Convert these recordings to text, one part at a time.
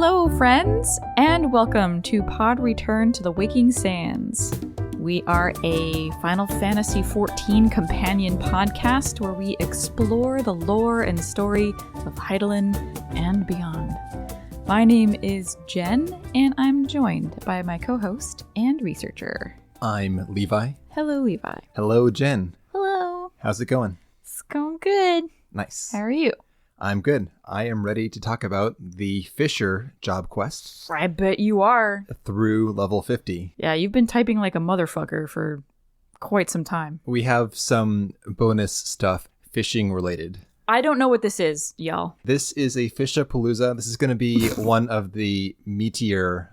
Hello, friends, and welcome to Pod Return to the Waking Sands. We are a Final Fantasy XIV companion podcast where we explore the lore and story of Hydaelyn and beyond. My name is Jen, and I'm joined by my co-host and researcher. I'm Levi. Hello, Levi. Hello, Jen. Hello. How's it going? It's going good. Nice. How are you? I'm good. I am ready to talk about the Fisher job quest I bet you are. through level 50. Yeah, you've been typing like a motherfucker for quite some time. We have some bonus stuff fishing related. I don't know what this is, y'all. This is a Fishapalooza. This is going to be one of the meatier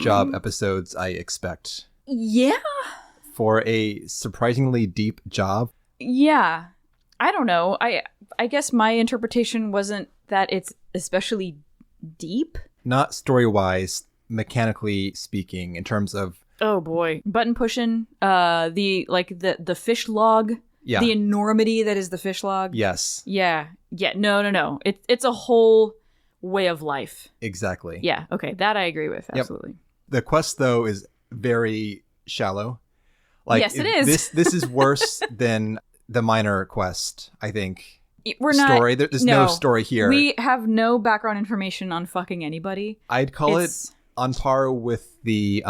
job episodes I expect. Yeah? For a surprisingly deep job. Yeah. I don't know. I guess my interpretation wasn't that it's especially deep. Not story-wise, mechanically speaking, in terms of... Oh boy. Button pushing, the fish log. Yeah. The enormity that is the fish log. Yes. Yeah. No. It's a whole way of life. Exactly. Yeah. Okay. That I agree with. Absolutely. Yep. The quest, though, is very shallow. Yes, it is. This is worse than the minor quest, I think. We're not... Story. There's no story here. We have no background information on fucking anybody. I'd call it on par with the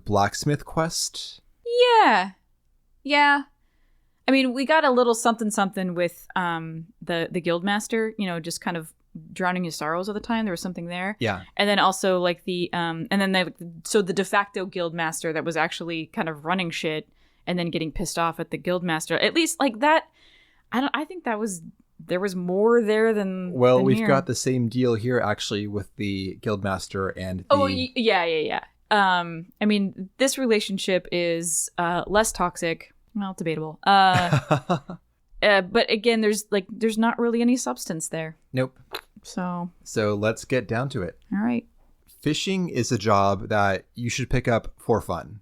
blacksmith quest. Yeah. I mean, we got a little something with the guildmaster, just kind of drowning his sorrows all the time. There was something there. Yeah. And then also like the the de facto guildmaster that was actually kind of running shit and then getting pissed off at the guildmaster. At least like that. I think there was more there than we've here. got the same deal here actually with the guildmaster and the... Oh, yeah. I mean, this relationship is less toxic. Well, debatable. But again, there's not really any substance there. Nope. So let's get down to it. All right. Fishing is a job that you should pick up for fun.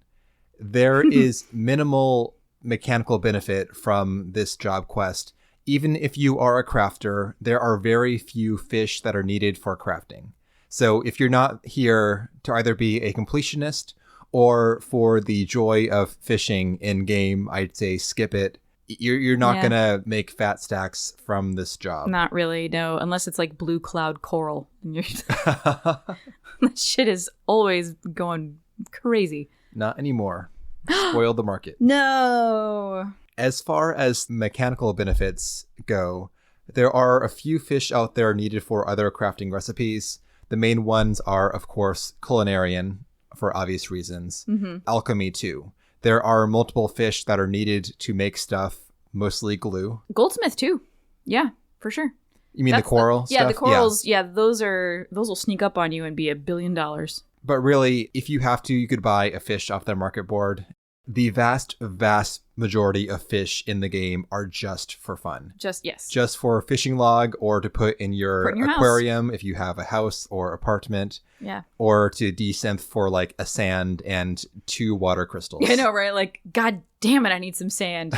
There is minimal mechanical benefit from this job quest. Even if you are a crafter, there are very few fish that are needed for crafting. So if you're not here to either be a completionist or for the joy of fishing in game, I'd say skip it. You're not going to make fat stacks from this job. Not really, no. Unless it's like blue cloud coral. That shit is always going crazy. Not anymore. Spoiled the market. No. As far as mechanical benefits go, there are a few fish out there needed for other crafting recipes. The main ones are, of course, culinarian, for obvious reasons. Mm-hmm. Alchemy, too. There are multiple fish that are needed to make stuff, mostly glue. Goldsmith, too. Yeah, for sure. You mean the coral stuff? Yeah, the corals. Yeah, those will sneak up on you and be $1 billion. But really, if you have to, you could buy a fish off their market board. The vast majority of fish in the game are just for fun. Just for a fishing log or to put in your aquarium house. If you have a house or apartment. Yeah. Or to desynth for like a sand and 2 water crystals. I know, right? Like, God damn it, I need some sand.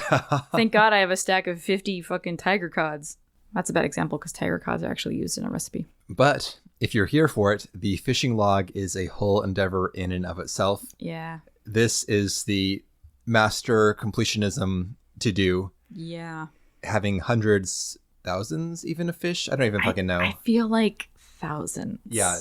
Thank God I have a stack of 50 fucking tiger cods. That's a bad example because tiger cods are actually used in a recipe. But if you're here for it, the fishing log is a whole endeavor in and of itself. Yeah. This is the master completionism to do. Yeah. Having hundreds, thousands even of fish. I don't even fucking know. I feel like thousands. Yeah.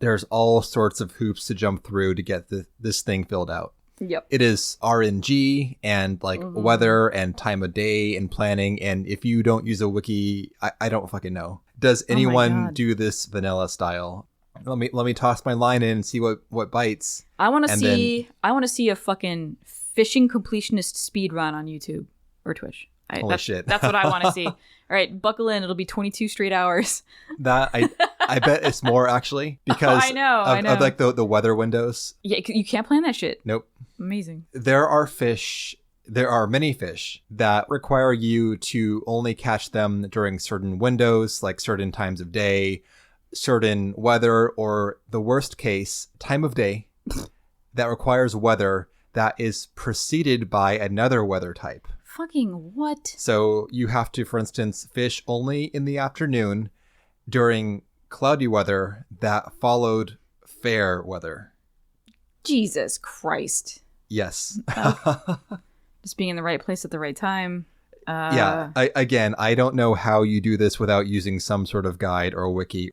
There's all sorts of hoops to jump through to get this thing filled out. Yep. It is RNG and weather and time of day and planning. And if you don't use a wiki, I don't fucking know. Does anyone do this vanilla style? Let me toss my line in and see what bites. I want to see a fucking fishing completionist speed run on YouTube or Twitch. Holy shit. That's what I want to see. All right, buckle in. It'll be 22 straight hours. That I bet it's more actually because I know. Of like the weather windows. Yeah, you can't plan that shit. Nope. Amazing. There are many fish that require you to only catch them during certain windows, like certain times of day, certain weather, or the worst case, time of day that requires weather that is preceded by another weather type. Fucking what? So you have to, for instance, fish only in the afternoon during cloudy weather that followed fair weather. Jesus Christ. Yes. Just being in the right place at the right time. I don't know how you do this without using some sort of guide or wiki.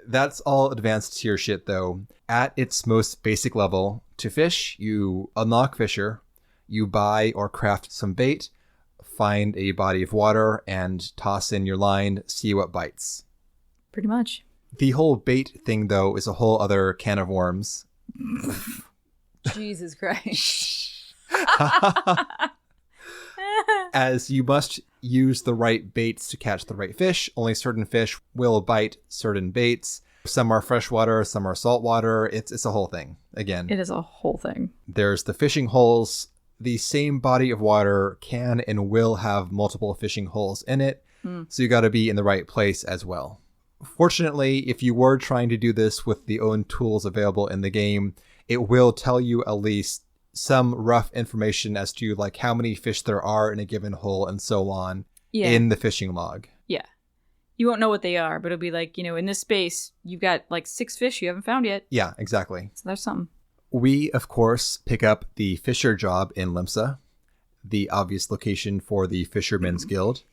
That's all advanced tier shit, though. At its most basic level, to fish, you unlock Fisher, you buy or craft some bait, find a body of water, and toss in your line, see what bites. Pretty much. The whole bait thing, though, is a whole other can of worms. Jesus Christ. As you must use the right baits to catch the right fish. Only certain fish will bite certain baits. Some are freshwater, some are saltwater. It's a whole thing. Again, it is a whole thing. There's the fishing holes. The same body of water can and will have multiple fishing holes in it. So you got to be in the right place as well. Fortunately, if you were trying to do this with the own tools available in the game, it will tell you at least some rough information as to like how many fish there are in a given hole and so on in the fishing log. Yeah. You won't know what they are, but it'll be like, in this space, you've got like 6 fish you haven't found yet. Yeah, exactly. So there's something. We, of course, pick up the Fisher job in Limsa, the obvious location for the Fishermen's Guild.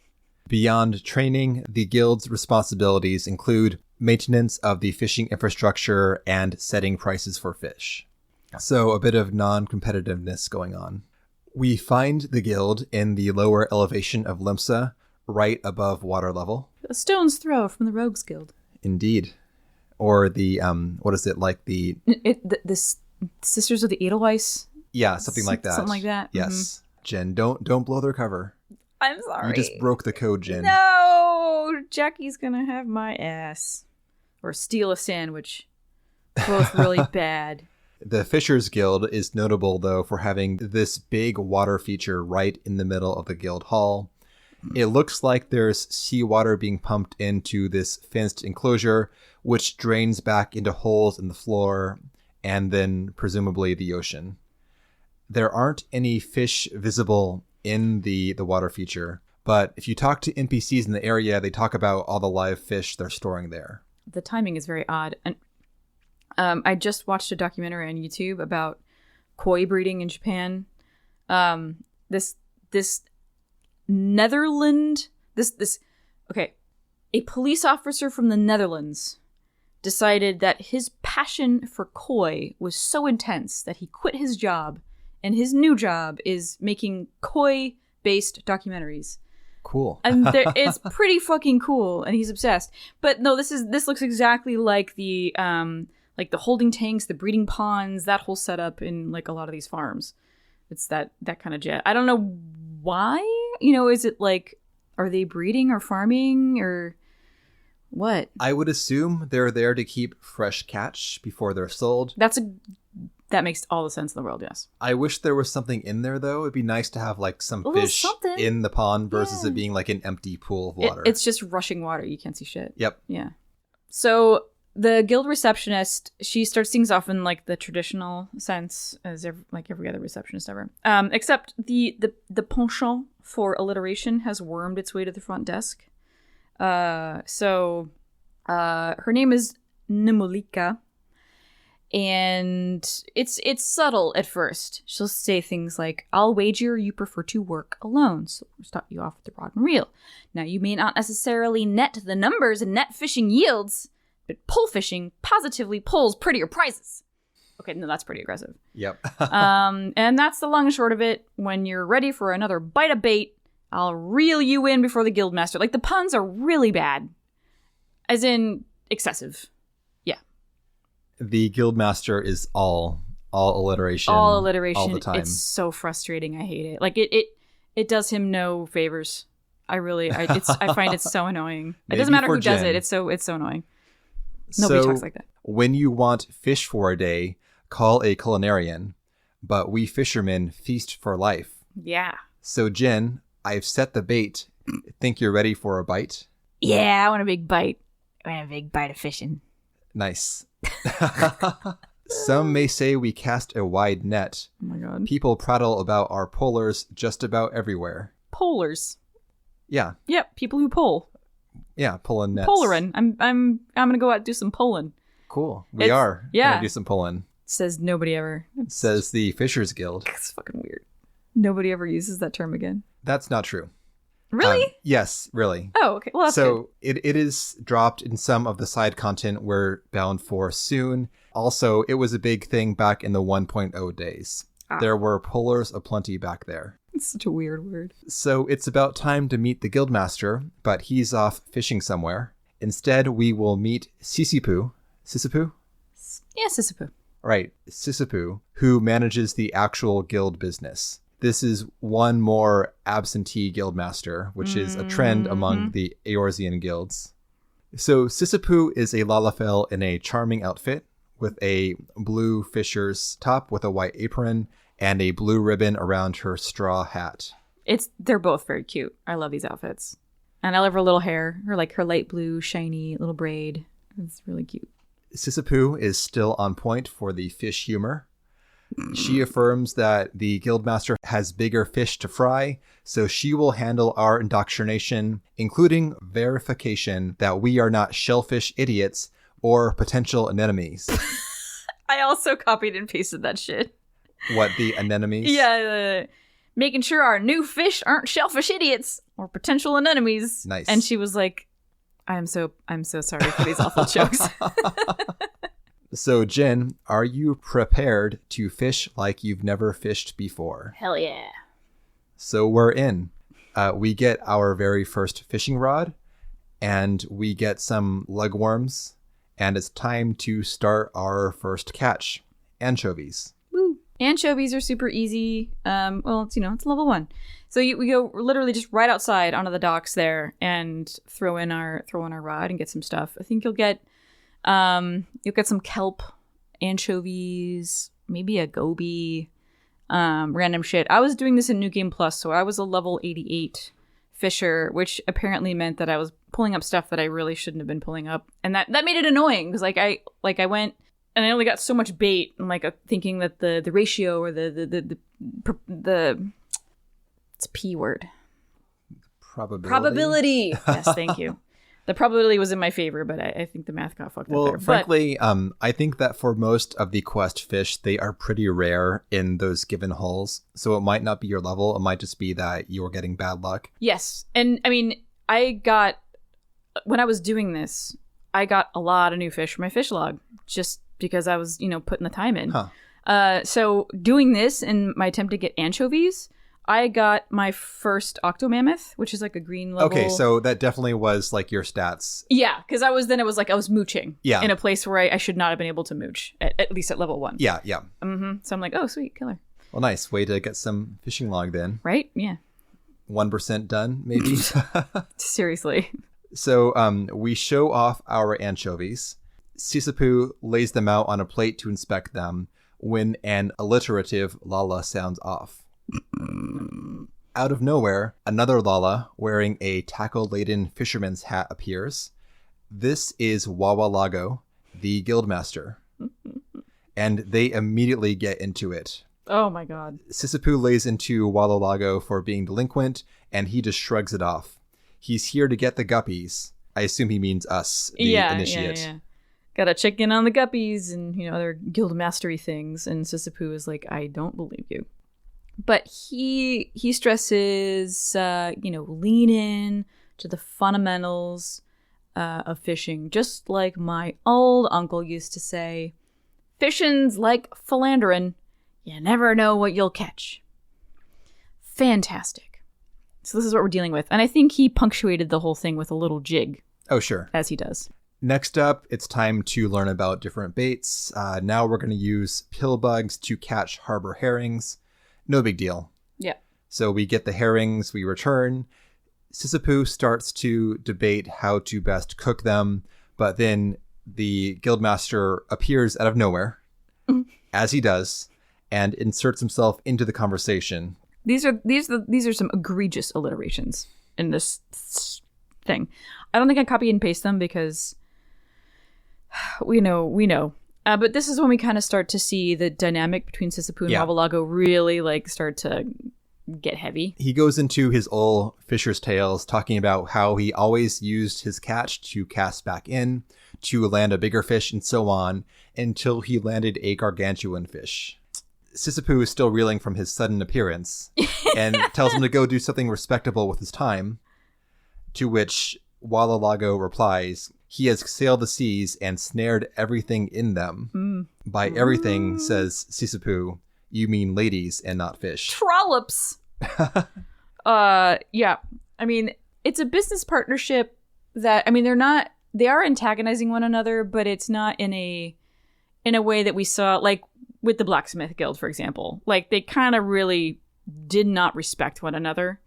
Beyond training, the guild's responsibilities include maintenance of the fishing infrastructure and setting prices for fish. So a bit of non-competitiveness going on. We find the guild in the lower elevation of Limsa, right above water level. A stone's throw from the Rogues Guild. Indeed. Or the, what is it, like the... The Sisters of the Edelweiss? Yeah, something like that. Something like that. Yes. Mm-hmm. Jen, don't blow their cover. I'm sorry. You just broke the code, Jen. No! Jackie's gonna have my ass. Or steal a sandwich. Both really bad. The Fishers Guild is notable, though, for having this big water feature right in the middle of the guild hall. It looks like there's seawater being pumped into this fenced enclosure, which drains back into holes in the floor and then presumably the ocean. There aren't any fish visible in the water feature, but if you talk to NPCs in the area, they talk about all the live fish they're storing there. The timing is very odd. And I just watched a documentary on YouTube about koi breeding in Japan. This a police officer from the Netherlands decided that his passion for koi was so intense that he quit his job, and his new job is making koi-based documentaries. Cool. And it's pretty fucking cool, and he's obsessed. But no, this looks exactly like the holding tanks, the breeding ponds, that whole setup in like a lot of these farms. It's that kind of jet. I don't know why. Is it like, are they breeding or farming or what? I would assume they're there to keep fresh catch before they're sold. That makes all the sense in the world, yes. I wish there was something in there, though. It'd be nice to have like some fish in the pond versus it being like an empty pool of water. It's just rushing water. You can't see shit. Yep. Yeah. So the guild receptionist, she starts things off in like the traditional sense, as every other receptionist ever. Except the penchant for alliteration has wormed its way to the front desk. So her name is Nemolika, and it's subtle at first. She'll say things like, "I'll wager you prefer to work alone, so we'll start you off with the rod and reel. Now, you may not necessarily net the numbers and net fishing yields, but pole fishing positively pulls prettier prizes." Okay, no, that's pretty aggressive. Yep. And that's the long and short of it. When you're ready for another bite of bait, I'll reel you in before the guildmaster. Like, the puns are really bad. As in, excessive. Yeah. The guildmaster is all alliteration. All alliteration. All the time. It's so frustrating. I hate it. Like, it does him no favors. I find it so annoying. It doesn't matter who does it. It's so annoying. Nobody talks like that. When you want fish for a day, call a culinarian. But we fishermen feast for life. Yeah. So, Jen, I've set the bait. Think you're ready for a bite? Yeah, I want a big bite. I want a big bite of fishing. Nice. Some may say we cast a wide net. Oh my god. People prattle about our polars just about everywhere. Polars? Yeah. Yep, people who pole. Yeah, pulling nets. Polarin. I'm gonna go out and do some pulling. Cool. We are gonna do some pulling. Says nobody ever. Says the Fishers Guild. It's fucking weird. Nobody ever uses that term again. That's not true. Really? Yes, really. Oh, okay. Well, that's good. It is dropped in some of the side content we're bound for soon. Also, it was a big thing back in the 1.0 days. There were pullers aplenty back there. It's such a weird word. So it's about time to meet the guildmaster, but he's off fishing somewhere. Instead, we will meet Sissipu. Sissipu? Yeah, Sissipu. Right, Sissipu, who manages the actual guild business. This is one more absentee guildmaster, which is a trend among the Eorzean guilds. So Sissipu is a Lalafell in a charming outfit with a blue fisher's top with a white apron and a blue ribbon around her straw hat. They're both very cute. I love these outfits. And I love her little hair, her light blue, shiny little braid. It's really cute. Sissipu is still on point for the fish humor. She affirms that the guildmaster has bigger fish to fry, so she will handle our indoctrination, including verification that we are not shellfish idiots or potential anemones. I also copied and pasted that shit. What, the anemones? Yeah, making sure our new fish aren't shellfish idiots or potential anemones. Nice. And she was like, I'm so sorry for these awful jokes. So, Jen, are you prepared to fish like you've never fished before? Hell yeah. So we're in. We get our very first fishing rod, and we get some lugworms, and it's time to start our first catch, anchovies. Woo. Anchovies are super easy. Well, it's level 1. So we go literally just right outside onto the docks there and throw in our rod and get some stuff. I think you'll get some kelp, anchovies, maybe a goby, random shit. I was doing this in New Game Plus, so I was a level 88 fisher, which apparently meant that I was pulling up stuff that I really shouldn't have been pulling up, and that made it annoying because I went and I only got so much bait. I'm thinking that the ratio or the it's a P word. Probability. Yes, thank you. The probability was in my favor, but I think the math got fucked up there. Well, frankly, I think that for most of the quest fish, they are pretty rare in those given holes. So it might not be your level. It might just be that you're getting bad luck. Yes. And I mean, when I was doing this, I got a lot of new fish for my fish log just because I was, putting the time in. Huh. So doing this in my attempt to get anchovies, I got my first octomammoth, which is like a green level. Okay, so that definitely was like your stats. Yeah, because I was mooching. Yeah. In a place where I should not have been able to mooch, at least at level 1. Yeah. Mm-hmm. So I'm like, oh, sweet, killer. Well, nice. Way to get some fishing log then. Right? Yeah. 1% done, maybe? Seriously. So we show off our anchovies. Sissipu lays them out on a plate to inspect them when an alliterative Lala sounds off. Out of nowhere, another Lala wearing a tackle-laden fisherman's hat appears. This is Wawalago, the guildmaster. And they immediately get into it. Oh my god. Sissipu lays into Wawalago for being delinquent, and he just shrugs it off. He's here to get the guppies. I assume he means us, the initiate. Yeah. Gotta check in on the guppies and, other guild mastery things. And Sissipu is like, I don't believe you. But he stresses, lean in to the fundamentals of fishing. Just like my old uncle used to say, fishing's like philandering. You never know what you'll catch. Fantastic. So this is what we're dealing with. And I think he punctuated the whole thing with a little jig. Oh, sure. As he does. Next up, it's time to learn about different baits. Now we're going to use pill bugs to catch harbor herrings. No big deal. Yeah. So we get the herrings, we return. Sissipu starts to debate how to best cook them, but then the guildmaster appears out of nowhere, as he does, and inserts himself into the conversation. These are some egregious alliterations in this thing. I don't think I copy and paste them because we know. But this is when we kind of start to see the dynamic between Sissipu and Wawalago really start to get heavy. He goes into his old fisher's tales, talking about how he always used his catch to cast back in, to land a bigger fish, and so on, until he landed a gargantuan fish. Sisyphus is still reeling from his sudden appearance, and tells him to go do something respectable with his time, to which Wallalago replies, he has sailed the seas and snared everything in them. By everything, says Sisyphus, you mean ladies and not fish. Trollops! Yeah. I mean, it's a business partnership that, I mean, they are antagonizing one another, but it's not in a way that we saw, like, with the Blacksmith Guild, for example. Like, they kind of really did not respect one another.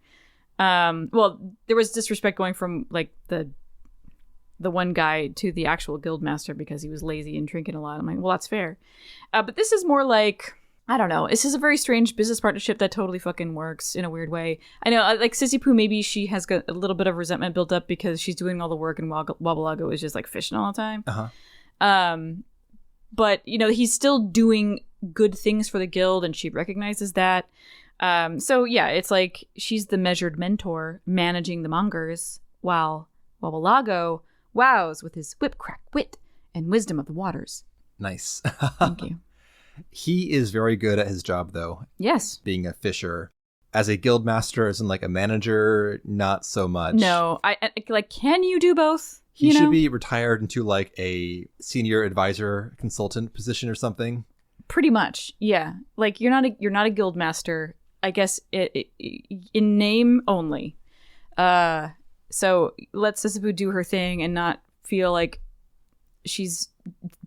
Well, there was disrespect going from, like, the one guy to the actual guild master because he was lazy and drinking a lot. I'm like, well, that's fair. But this is more like, I don't know. This is a very strange business partnership that totally fucking works in a weird way. I know, like, Sisyphus, maybe she has got a little bit of resentment built up because she's doing all the work and Wabalago is just, like, fishing all the time. But, you know, he's still doing good things for the guild and she recognizes that. So, yeah, it's like she's the measured mentor managing the mongers while Wabalago wows with his whip-crack wit and wisdom of the waters. Nice. Thank you. He is very good at his job, though. Yes. Being a fisher. As a guild master, as in like a manager, not so much. No. I like, can you do both? He should be retired into like a senior advisor consultant position or something. Pretty much. Yeah. Like you're not a guild master, I guess in name only. So let Sisyphus do her thing and not feel like she's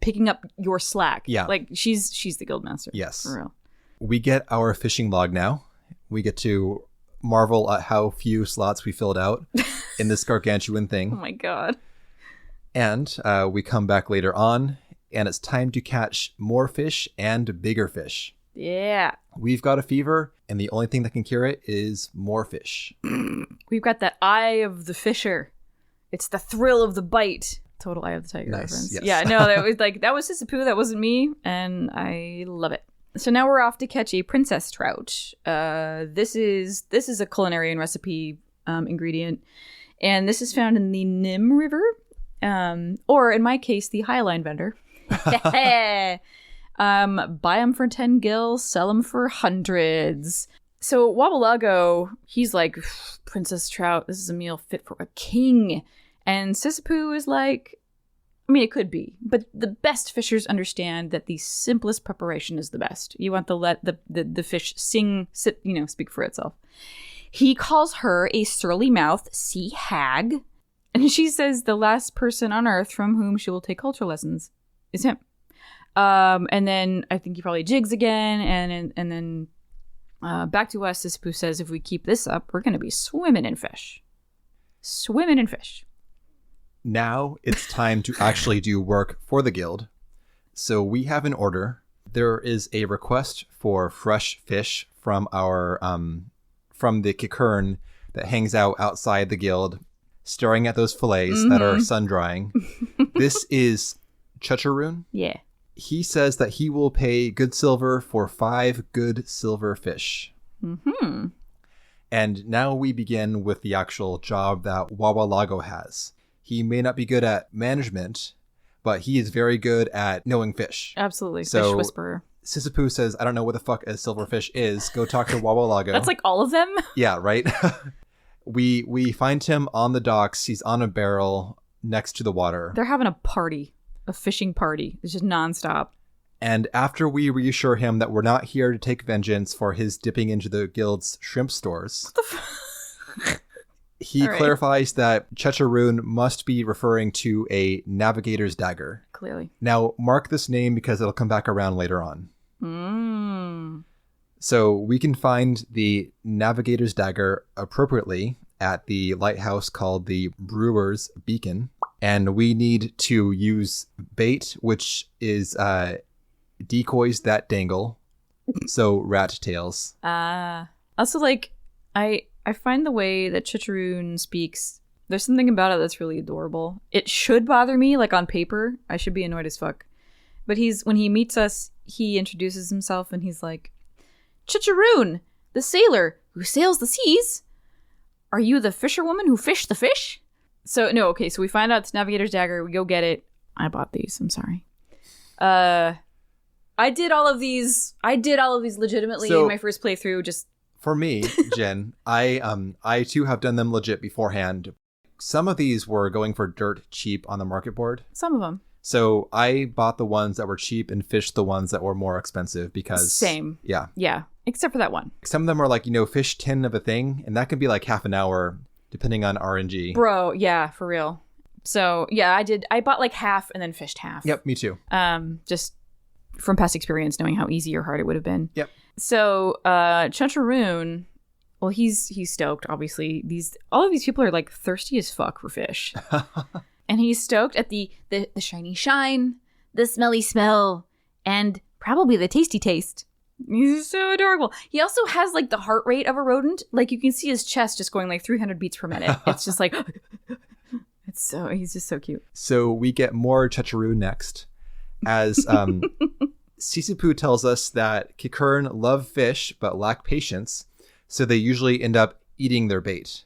picking up your slack. Yeah. Like she's the guild master. Yes. For real. We get our fishing log now. We get to marvel at how few slots we filled out in this gargantuan thing. Oh my god. And we come back later on, and it's time to catch more fish and bigger fish. Yeah. We've got a fever, and the only thing that can cure it is more fish. We've got that eye of the fisher. It's the thrill of the bite. Total Eye of the Tiger reference. Yes. Yeah, no, that was Sisyphus, that wasn't me, and I love it. So now we're off to catch a princess trout. This is a culinary and recipe ingredient, and this is found in the Nim River, or in my case, the Highline vendor. Buy them for 10 gil, sell them for hundreds. So Wabalago, he's like, princess trout, this is a meal fit for a king. And Sisyphus is like, I mean, it could be, but the best fishers understand that the simplest preparation is the best. You want to let the fish speak for itself. He calls her a surly mouthed sea hag, and she says the last person on earth from whom she will take culture lessons is him. And then I think he probably jigs again, and then back to us. Sisyphus says, if we keep this up, we're going to be swimming in fish. Swimming in fish. Now it's time to actually do work for the guild. So we have an order. There is a request for fresh fish from our from the kikern that hangs out outside the guild, staring at those fillets that are sun drying. This is Chucharoon. Yeah. He says that he will pay good silver for 5 good silver fish. Mm-hmm. And now we begin with the actual job that Wawalago has. He may not be good at management, but he is very good at knowing fish. Absolutely. So, fish whisperer. Sisyphus says, I don't know what the fuck a silverfish is. Go talk to Wawalago. That's like all of them? Yeah, right? We find him on the docks. He's on a barrel next to the water. They're having a party. A fishing party. It's just nonstop. And after we reassure him that we're not here to take vengeance for his dipping into the guild's shrimp stores, he clarifies that Chucharoon must be referring to a navigator's dagger. Clearly. Now, mark this name because it'll come back around later on. Mm. So we can find the navigator's dagger appropriately at the lighthouse called the Brewer's Beacon. And we need to use bait, which is decoys that dangle. So rat tails. Also, like, I find the way that Chucharoon speaks, there's something about it that's really adorable. It should bother me, like on paper. I should be annoyed as fuck. But when he meets us, he introduces himself and he's like, Chucharoon, the sailor who sails the seas? Are you the fisherwoman who fished the fish? So, no, okay, so we find out it's Navigator's Dagger. We go get it. I bought these. I'm sorry. I did all of these legitimately in my first playthrough. Just for me, Jen, I too have done them legit beforehand. Some of these were going for dirt cheap on the market board. Some of them. So I bought the ones that were cheap and fished the ones that were more expensive because... Same. Yeah. Yeah. Except for that one. Some of them are like, fish 10 of a thing. And that can be like half an hour depending on RNG. Bro, yeah, for real. So, yeah, I bought like half and then fished half. Yep, me too. Just from past experience, knowing how easy or hard it would have been. Yep. So, Chacharoon, well, he's stoked, obviously. All of these people are like thirsty as fuck for fish. And he's stoked at the shiny shine, the smelly smell, and probably the tasty taste. He's so adorable. He also has like the heart rate of a rodent. Like you can see his chest just going like 300 beats per minute. It's just like, he's just so cute. So we get more Chacharoon next. As Sisupu tells us that Kikern love fish but lack patience, so they usually end up eating their bait.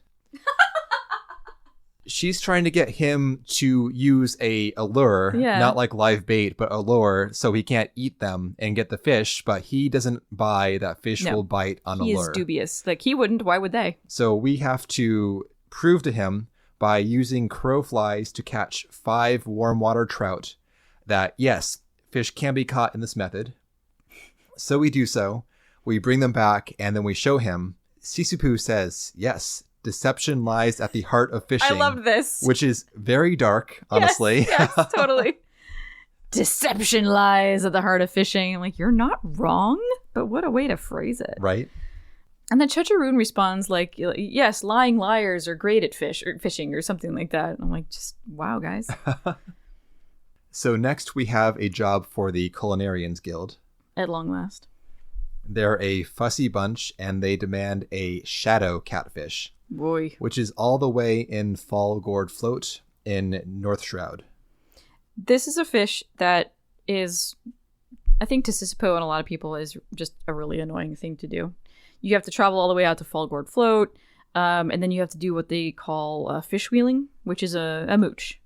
She's trying to get him to use a lure, not like live bait, but a lure, so he can't eat them and get the fish, but he doesn't buy that fish will bite on a lure. He is dubious. Like, he wouldn't. Why would they? So we have to prove to him by using crow flies to catch 5 warm water trout that, yes, fish can be caught in this method. So we do so. We bring them back, and then we show him. Sisupu says, yes, deception lies at the heart of fishing. I love this. Which is very dark, honestly. Yes, totally. Deception lies at the heart of fishing. I'm like, you're not wrong, but what a way to phrase it. Right. And then Chacharoon responds like, yes, lying liars are great at fishing or something like that. And I'm like, just wow, guys. So next we have a job for the Culinarians Guild. At long last. They're a fussy bunch, and they demand a shadow catfish. Boy. Which is all the way in Fall Gourd Float in North Shroud. This is a fish that is, I think to Sisupo and a lot of people, is just a really annoying thing to do. You have to travel all the way out to Fall Gourd Float, and then you have to do what they call fish wheeling, which is a mooch.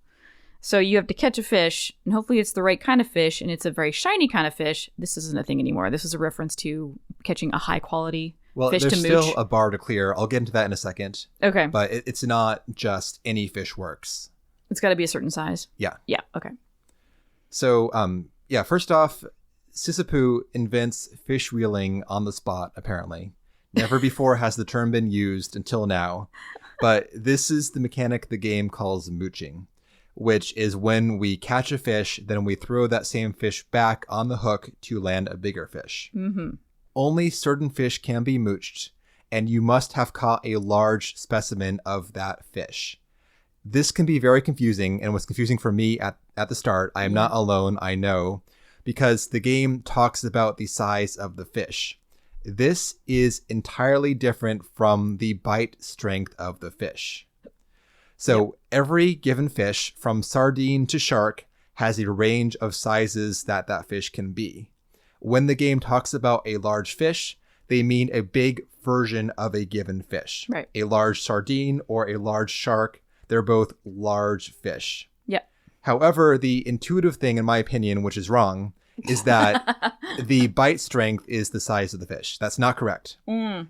So you have to catch a fish, and hopefully it's the right kind of fish, and it's a very shiny kind of fish. This isn't a thing anymore. This is a reference to catching a high quality fish to mooch. Well, there's still a bar to clear. I'll get into that in a second. Okay. But it's not just any fish works. It's got to be a certain size. Yeah. Yeah, okay. So, first off, Sisupu invents fish wheeling on the spot, apparently. Never before has the term been used until now. But this is the mechanic the game calls mooching, which is when we catch a fish, then we throw that same fish back on the hook to land a bigger fish. Mm-hmm. Only certain fish can be mooched, and you must have caught a large specimen of that fish. This can be very confusing, and was confusing for me at the start. I am not alone, I know, because the game talks about the size of the fish. This is entirely different from the bite strength of the fish. So every given fish, from sardine to shark, has a range of sizes that fish can be. When the game talks about a large fish, they mean a big version of a given fish. Right. A large sardine or a large shark, they're both large fish. Yeah. However, the intuitive thing, in my opinion, which is wrong, is that the bite strength is the size of the fish. That's not correct.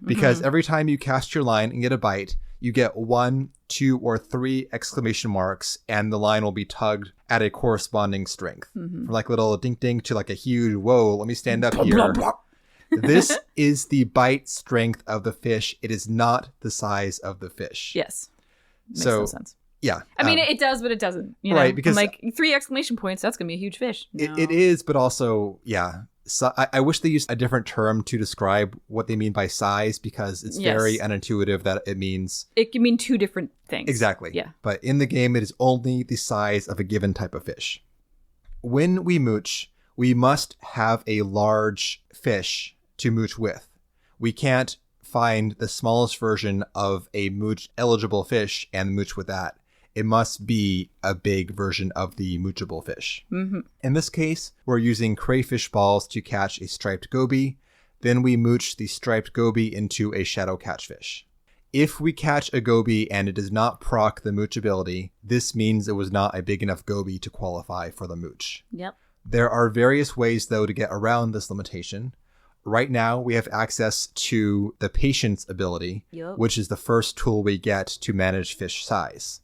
Because every time you cast your line and get a bite, you get 1, 2, or 3 exclamation marks, and the line will be tugged at a corresponding strength. From like little dink dink to like a huge, whoa, let me stand up here. This is the bite strength of the fish. It is not the size of the fish. Yes. Makes no sense. Yeah. I mean, it does, but it doesn't. You know? Right. Because like 3 exclamation points, that's going to be a huge fish. No. It is, but also, yeah. So I wish they used a different term to describe what they mean by size, because it's very unintuitive that it means... It can mean 2 different things. Exactly. Yeah. But in the game, it is only the size of a given type of fish. When we mooch, we must have a large fish to mooch with. We can't find the smallest version of a mooch eligible fish and mooch with that. It must be a big version of the moochable fish. In this case, we're using crayfish balls to catch a striped goby. Then we mooch the striped goby into a shadow catchfish. If we catch a goby and it does not proc the mooch ability, this means it was not a big enough goby to qualify for the mooch. Yep. There are various ways, though, to get around this limitation. Right now, we have access to the patience ability, which is the first tool we get to manage fish size.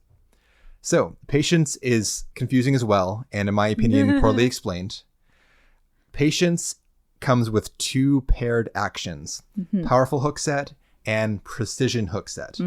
So, patience is confusing as well, and in my opinion, poorly explained. Patience comes with 2 paired actions, powerful hook set and precision hook set.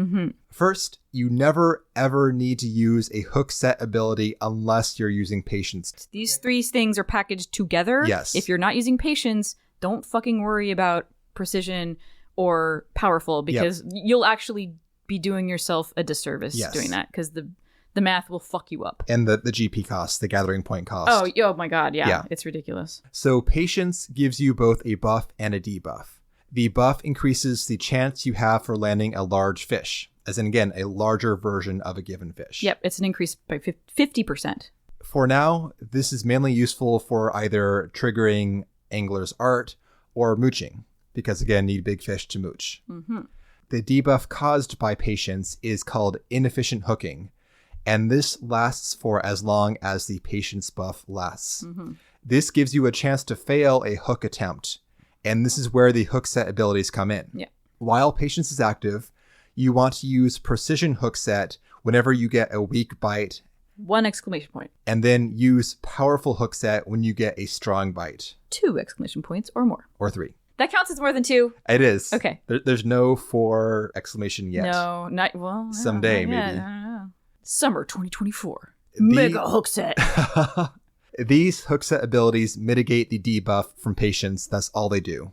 First, you never ever need to use a hook set ability unless you're using patience. These 3 things are packaged together. Yes. If you're not using patience, don't fucking worry about precision or powerful, because you'll actually be doing yourself a disservice doing that, because the math will fuck you up. And the GP cost, the gathering point cost. Oh my god, yeah. It's ridiculous. So patience gives you both a buff and a debuff. The buff increases the chance you have for landing a large fish, as in, again, a larger version of a given fish. Yep, it's an increase by 50%. For now, this is mainly useful for either triggering Angler's Art or mooching, because, again, need big fish to mooch. The debuff caused by patience is called inefficient hooking, and this lasts for as long as the patience buff lasts. This gives you a chance to fail a hook attempt, and this is where the hook set abilities come in. Yeah. While patience is active, you want to use precision hook set whenever you get a weak bite. 1 exclamation point. And then use powerful hook set when you get a strong bite. 2 exclamation points or more. Or 3. That counts as more than 2. It is. Okay. There's no 4 exclamation yet. No, not, well. Someday, maybe. I don't know. Summer 2024. Mega hook set. These hook set abilities mitigate the debuff from patience. That's all they do.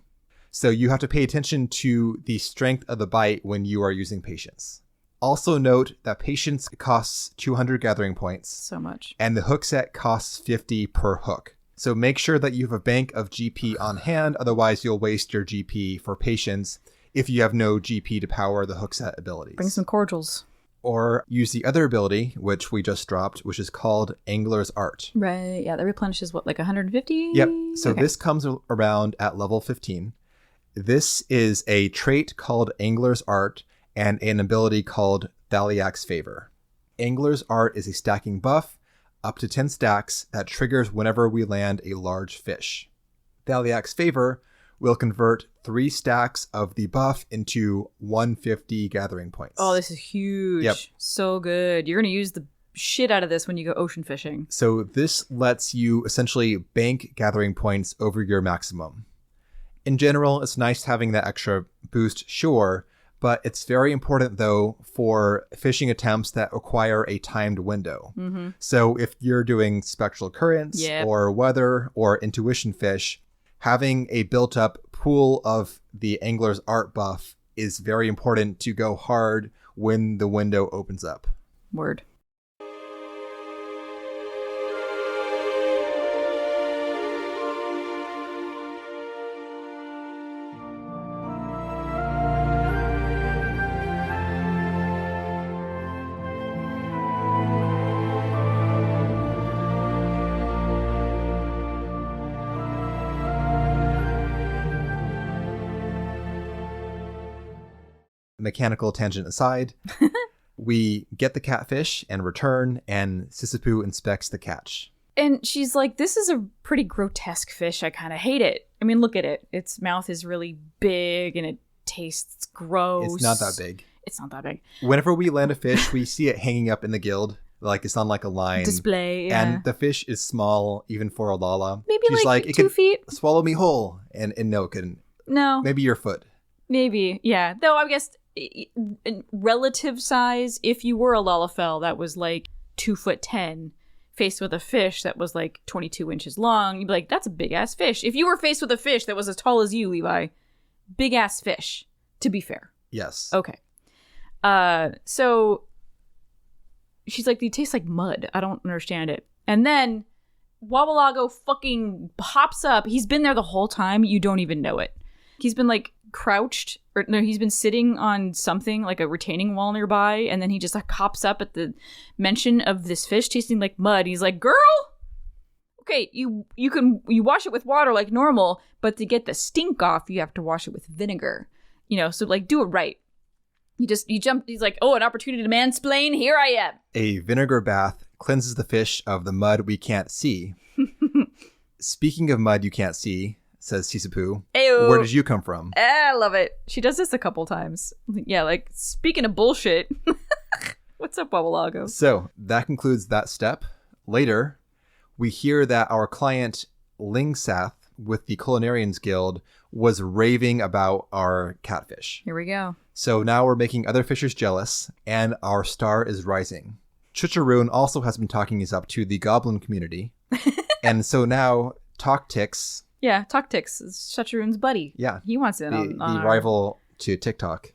So you have to pay attention to the strength of the bite when you are using patience. Also note that patience costs 200 gathering points. So much. And the hook set costs 50 per hook. So make sure that you have a bank of GP on hand, otherwise you'll waste your GP for patience if you have no GP to power the hook set abilities. Bring some cordials. Or use the other ability, which we just dropped, which is called Angler's Art. Right, yeah, that replenishes what, like 150? Yep, so this comes around at level 15. This is a trait called Angler's Art and an ability called Thaliak's Favor. Angler's Art is a stacking buff, up to 10 stacks, that triggers whenever we land a large fish. Thaliak's Favor will convert 3 stacks of the buff into 150 gathering points. Oh, this is huge. Yep. So good. You're going to use the shit out of this when you go ocean fishing. So this lets you essentially bank gathering points over your maximum. In general, it's nice having that extra boost, sure, but it's very important, though, for fishing attempts that require a timed window. So if you're doing spectral currents or weather or intuition fish, having a built-up pool of the Angler's Art buff is very important to go hard when the window opens up. Word. Mechanical tangent aside, we get the catfish and return, and Sisapu inspects the catch. And she's like, this is a pretty grotesque fish. I kind of hate it. I mean, look at it. Its mouth is really big and it tastes gross. It's not that big. It's not that big. Whenever we land a fish, we see it hanging up in the guild. Like it's on like a line. Display, yeah. And the fish is small, even for a Lala. Maybe she's like it 2 feet. Swallow me whole. And no, it couldn't. No. Maybe your foot. Maybe, yeah. Though I guess in relative size, if you were a Lalafell that was like 2'10", faced with a fish that was like 22 inches long, you'd be like, that's a big ass fish. If you were faced with a fish that was as tall as you, Levi, big ass fish, to be fair. Yes. Okay. So she's like, they taste like mud. I don't understand it. And then Wabalago fucking pops up. He's been there the whole time. You don't even know it. He's been like crouched, or no, he's been sitting on something like a retaining wall nearby, and then he just like hops up at the mention of this fish tasting like mud. He's like, girl, okay, you wash it with water like normal, but to get the stink off, you have to wash it with vinegar. So like do it right. You jump. He's like, oh, an opportunity to mansplain. Here I am. A vinegar bath cleanses the fish of the mud we can't see. Speaking of mud you can't see, says Sisapu, where did you come from? I love it. She does this a couple times. Yeah, like, speaking of bullshit. What's up, Wabalago? So that concludes that step. Later, we hear that our client Lingsath with the Culinarians Guild was raving about our catfish. Here we go. So now we're making other fishers jealous, and our star is rising. Chucharoon also has been talking us up to the goblin community. And so now Toctix. Yeah, Toctix is Chucharoon's buddy. Yeah. He wants it on the rival to TikTok.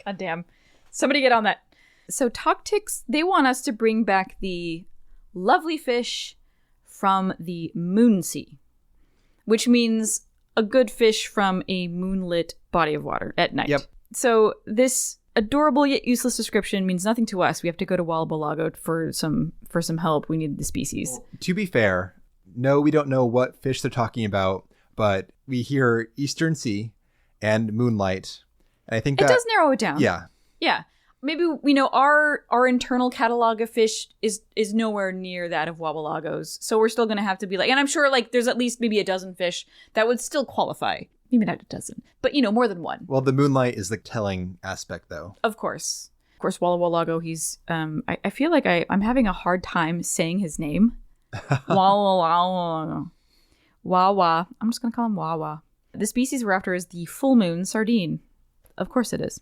God damn. Somebody get on that. So Toctix, they want us to bring back the lovely fish from the Moon Sea, which means a good fish from a moonlit body of water at night. Yep. So this adorable yet useless description means nothing to us. We have to go to Wabalago for some help. We need the species. To be fair, no, we don't know what fish they're talking about, but we hear Eastern Sea and moonlight. And I think it does narrow it down. Yeah. Yeah. Maybe we know our internal catalog of fish is nowhere near that of Wabalago's. So we're still going to have to be like, and I'm sure like there's at least maybe a dozen fish that would still qualify. Maybe not a dozen, but more than one. Well, the moonlight is the telling aspect though. Of course, Walla Walago, he's, I feel like I'm having a hard time saying his name. Wawa. I'm just going to call him Wawa. The species we're after is the full moon sardine. Of course it is.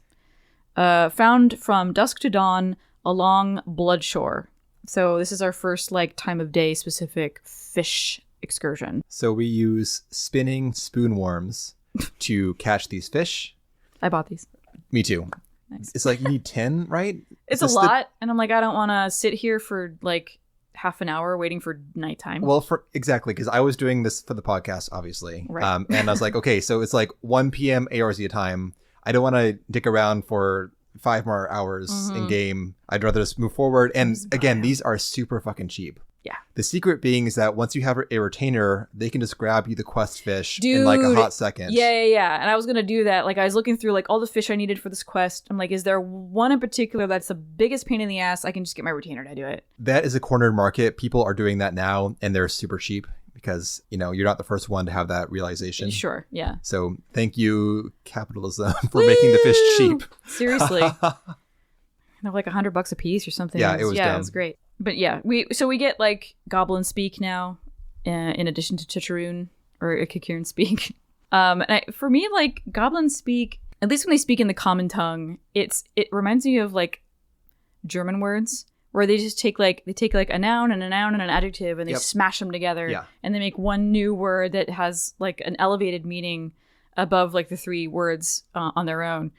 Found from dusk to dawn along Bloodshore. So this is our first time of day specific fish excursion. So we use spinning spoon worms to catch these fish. I bought these. Me too. Nice. It's like you need 10, right? It's a lot. And I'm like, I don't want to sit here for half an hour waiting for nighttime. Well, exactly, because I was doing this for the podcast, obviously. Right. And I was like, okay, so it's 1 p.m. ARZ time. I don't want to dick around for 5 more hours in game. I'd rather just move forward. And again, these are super fucking cheap. Yeah. The secret being is that once you have a retainer, they can just grab you the quest fish in a hot second. Yeah. And I was going to do that. I was looking through all the fish I needed for this quest. I'm like, is there one in particular that's the biggest pain in the ass? I can just get my retainer to do it. That is a cornered market. People are doing that now, and they're super cheap because, you're not the first one to have that realization. Sure, yeah. So thank you, capitalism, for making the fish cheap. Seriously. They're $100 a piece or something. Yeah, it was dumb. It was great. But yeah, we get goblin speak now, in addition to Chucharoon or Kikurin speak. For me, goblin speak, at least when they speak in the common tongue, it reminds me of German words where they just take a noun and an adjective and they smash them together and they make one new word that has an elevated meaning above the 3 words on their own.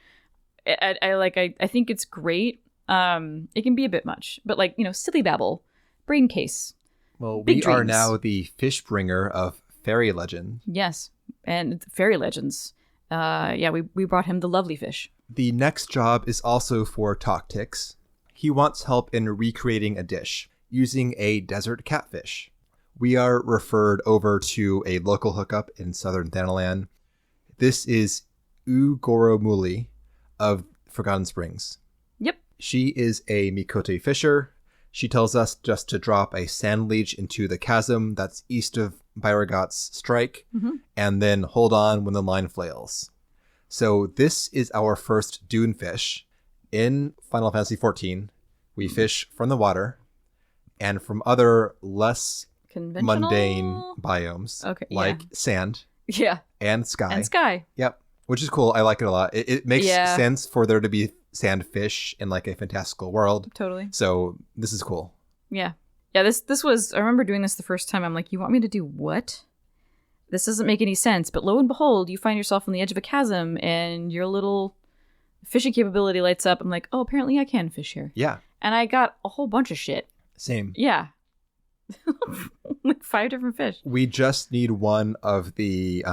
I think it's great. It can be a bit much, but silly babble, brain case. Well, we are now the fish bringer of fairy legend. Yes, and fairy legends. We brought him the lovely fish. The next job is also for Toctix. He wants help in recreating a dish using a desert catfish. We are referred over to a local hookup in southern Thanalan. This is Ugoromuli of Forgotten Springs. Yep. She is a Mikote fisher. She tells us just to drop a sand leech into the chasm that's east of Byragat's strike, and then hold on when the line flails. So this is our first dune fish. In Final Fantasy XIV, we fish from the water and from other less mundane biomes, sand and sky. Yep, which is cool. I like it a lot. It makes sense for there to be sand fish in a fantastical world. Totally. So this is cool. Yeah. This was, I remember doing this the first time. I'm like, you want me to do what? This doesn't make any sense. But lo and behold, you find yourself on the edge of a chasm and your little fishing capability lights up. I'm like, oh, apparently I can fish here. Yeah. And I got a whole bunch of shit. Same. Yeah. 5 different fish. We just need one of the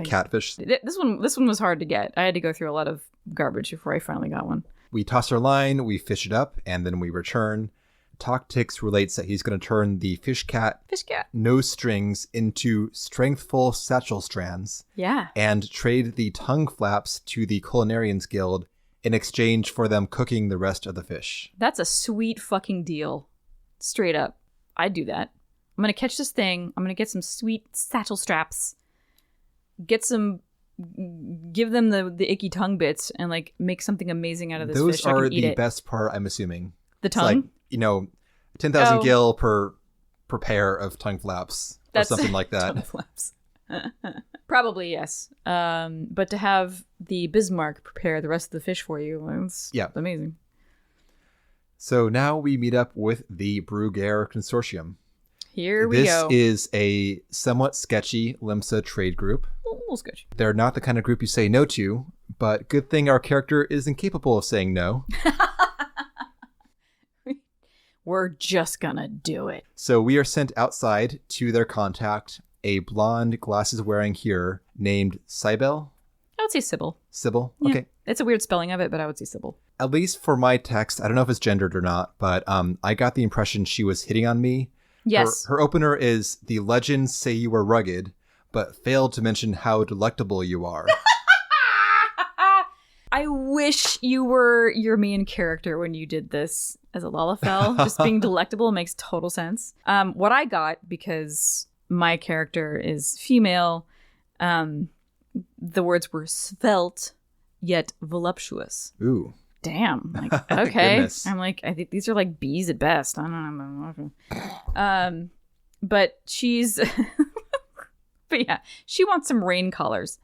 catfish. This one was hard to get. I had to go through a lot of garbage before I finally got one. We toss our line, we fish it up, and then we return. Toctix relates that he's going to turn the fish cat nose strings into strengthful satchel strands. Yeah. And trade the tongue flaps to the Culinarians Guild in exchange for them cooking the rest of the fish. That's a sweet fucking deal. Straight up. I'd do that. I'm going to catch this thing. I'm going to get some sweet satchel straps. Give them the icky tongue bits and like make something amazing out of this Those fish. Those are so I can eat the it. best part, I'm assuming. The tongue? It's like, 10,000 gil per pair of tongue flaps or something like that. Tongue flaps. Probably, yes. But to have the Bismarck prepare the rest of the fish for you, it's amazing. So now we meet up with the Bruguiere Consortium. Here we go. This is a somewhat sketchy Limsa trade group. A little sketchy. They're not the kind of group you say no to, but good thing our character is incapable of saying no. We're just gonna do it. So we are sent outside to their contact, a blonde, glasses-wearing here named Cybele. I would say Sybil. Sybil? Yeah. Okay. It's a weird spelling of it, but I would say Sybil. At least for my text, I don't know if it's gendered or not, but I got the impression she was hitting on me. Yes. Her opener is, the legends say you are rugged, but failed to mention how delectable you are. I wish you were your main character when you did this as a Lalafell. Just being delectable makes total sense. What I got, because my character is female, the words were svelte, yet voluptuous. Ooh. Damn. Like, okay. Goodness. I'm like, I think these are like bees at best. I don't know. But she's... but yeah, she wants some rain collars.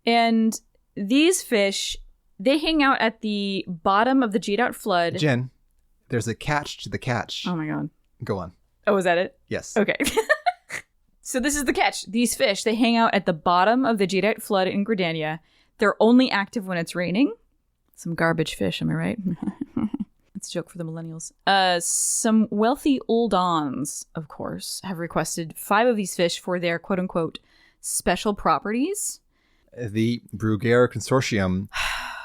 And these fish, they hang out at the bottom of the Jade Out Flood. Jen, there's a catch to the catch. Oh my god. Go on. Oh, is that it? Yes. Okay. So this is the catch. These fish, they hang out at the bottom of the Jade Out Flood in Gridania. They're only active when it's raining. Some garbage fish, am I right? It's a joke for the millennials. Some wealthy old-ons, of course, have requested 5 of these fish for their quote-unquote special properties. The Bruguiere Consortium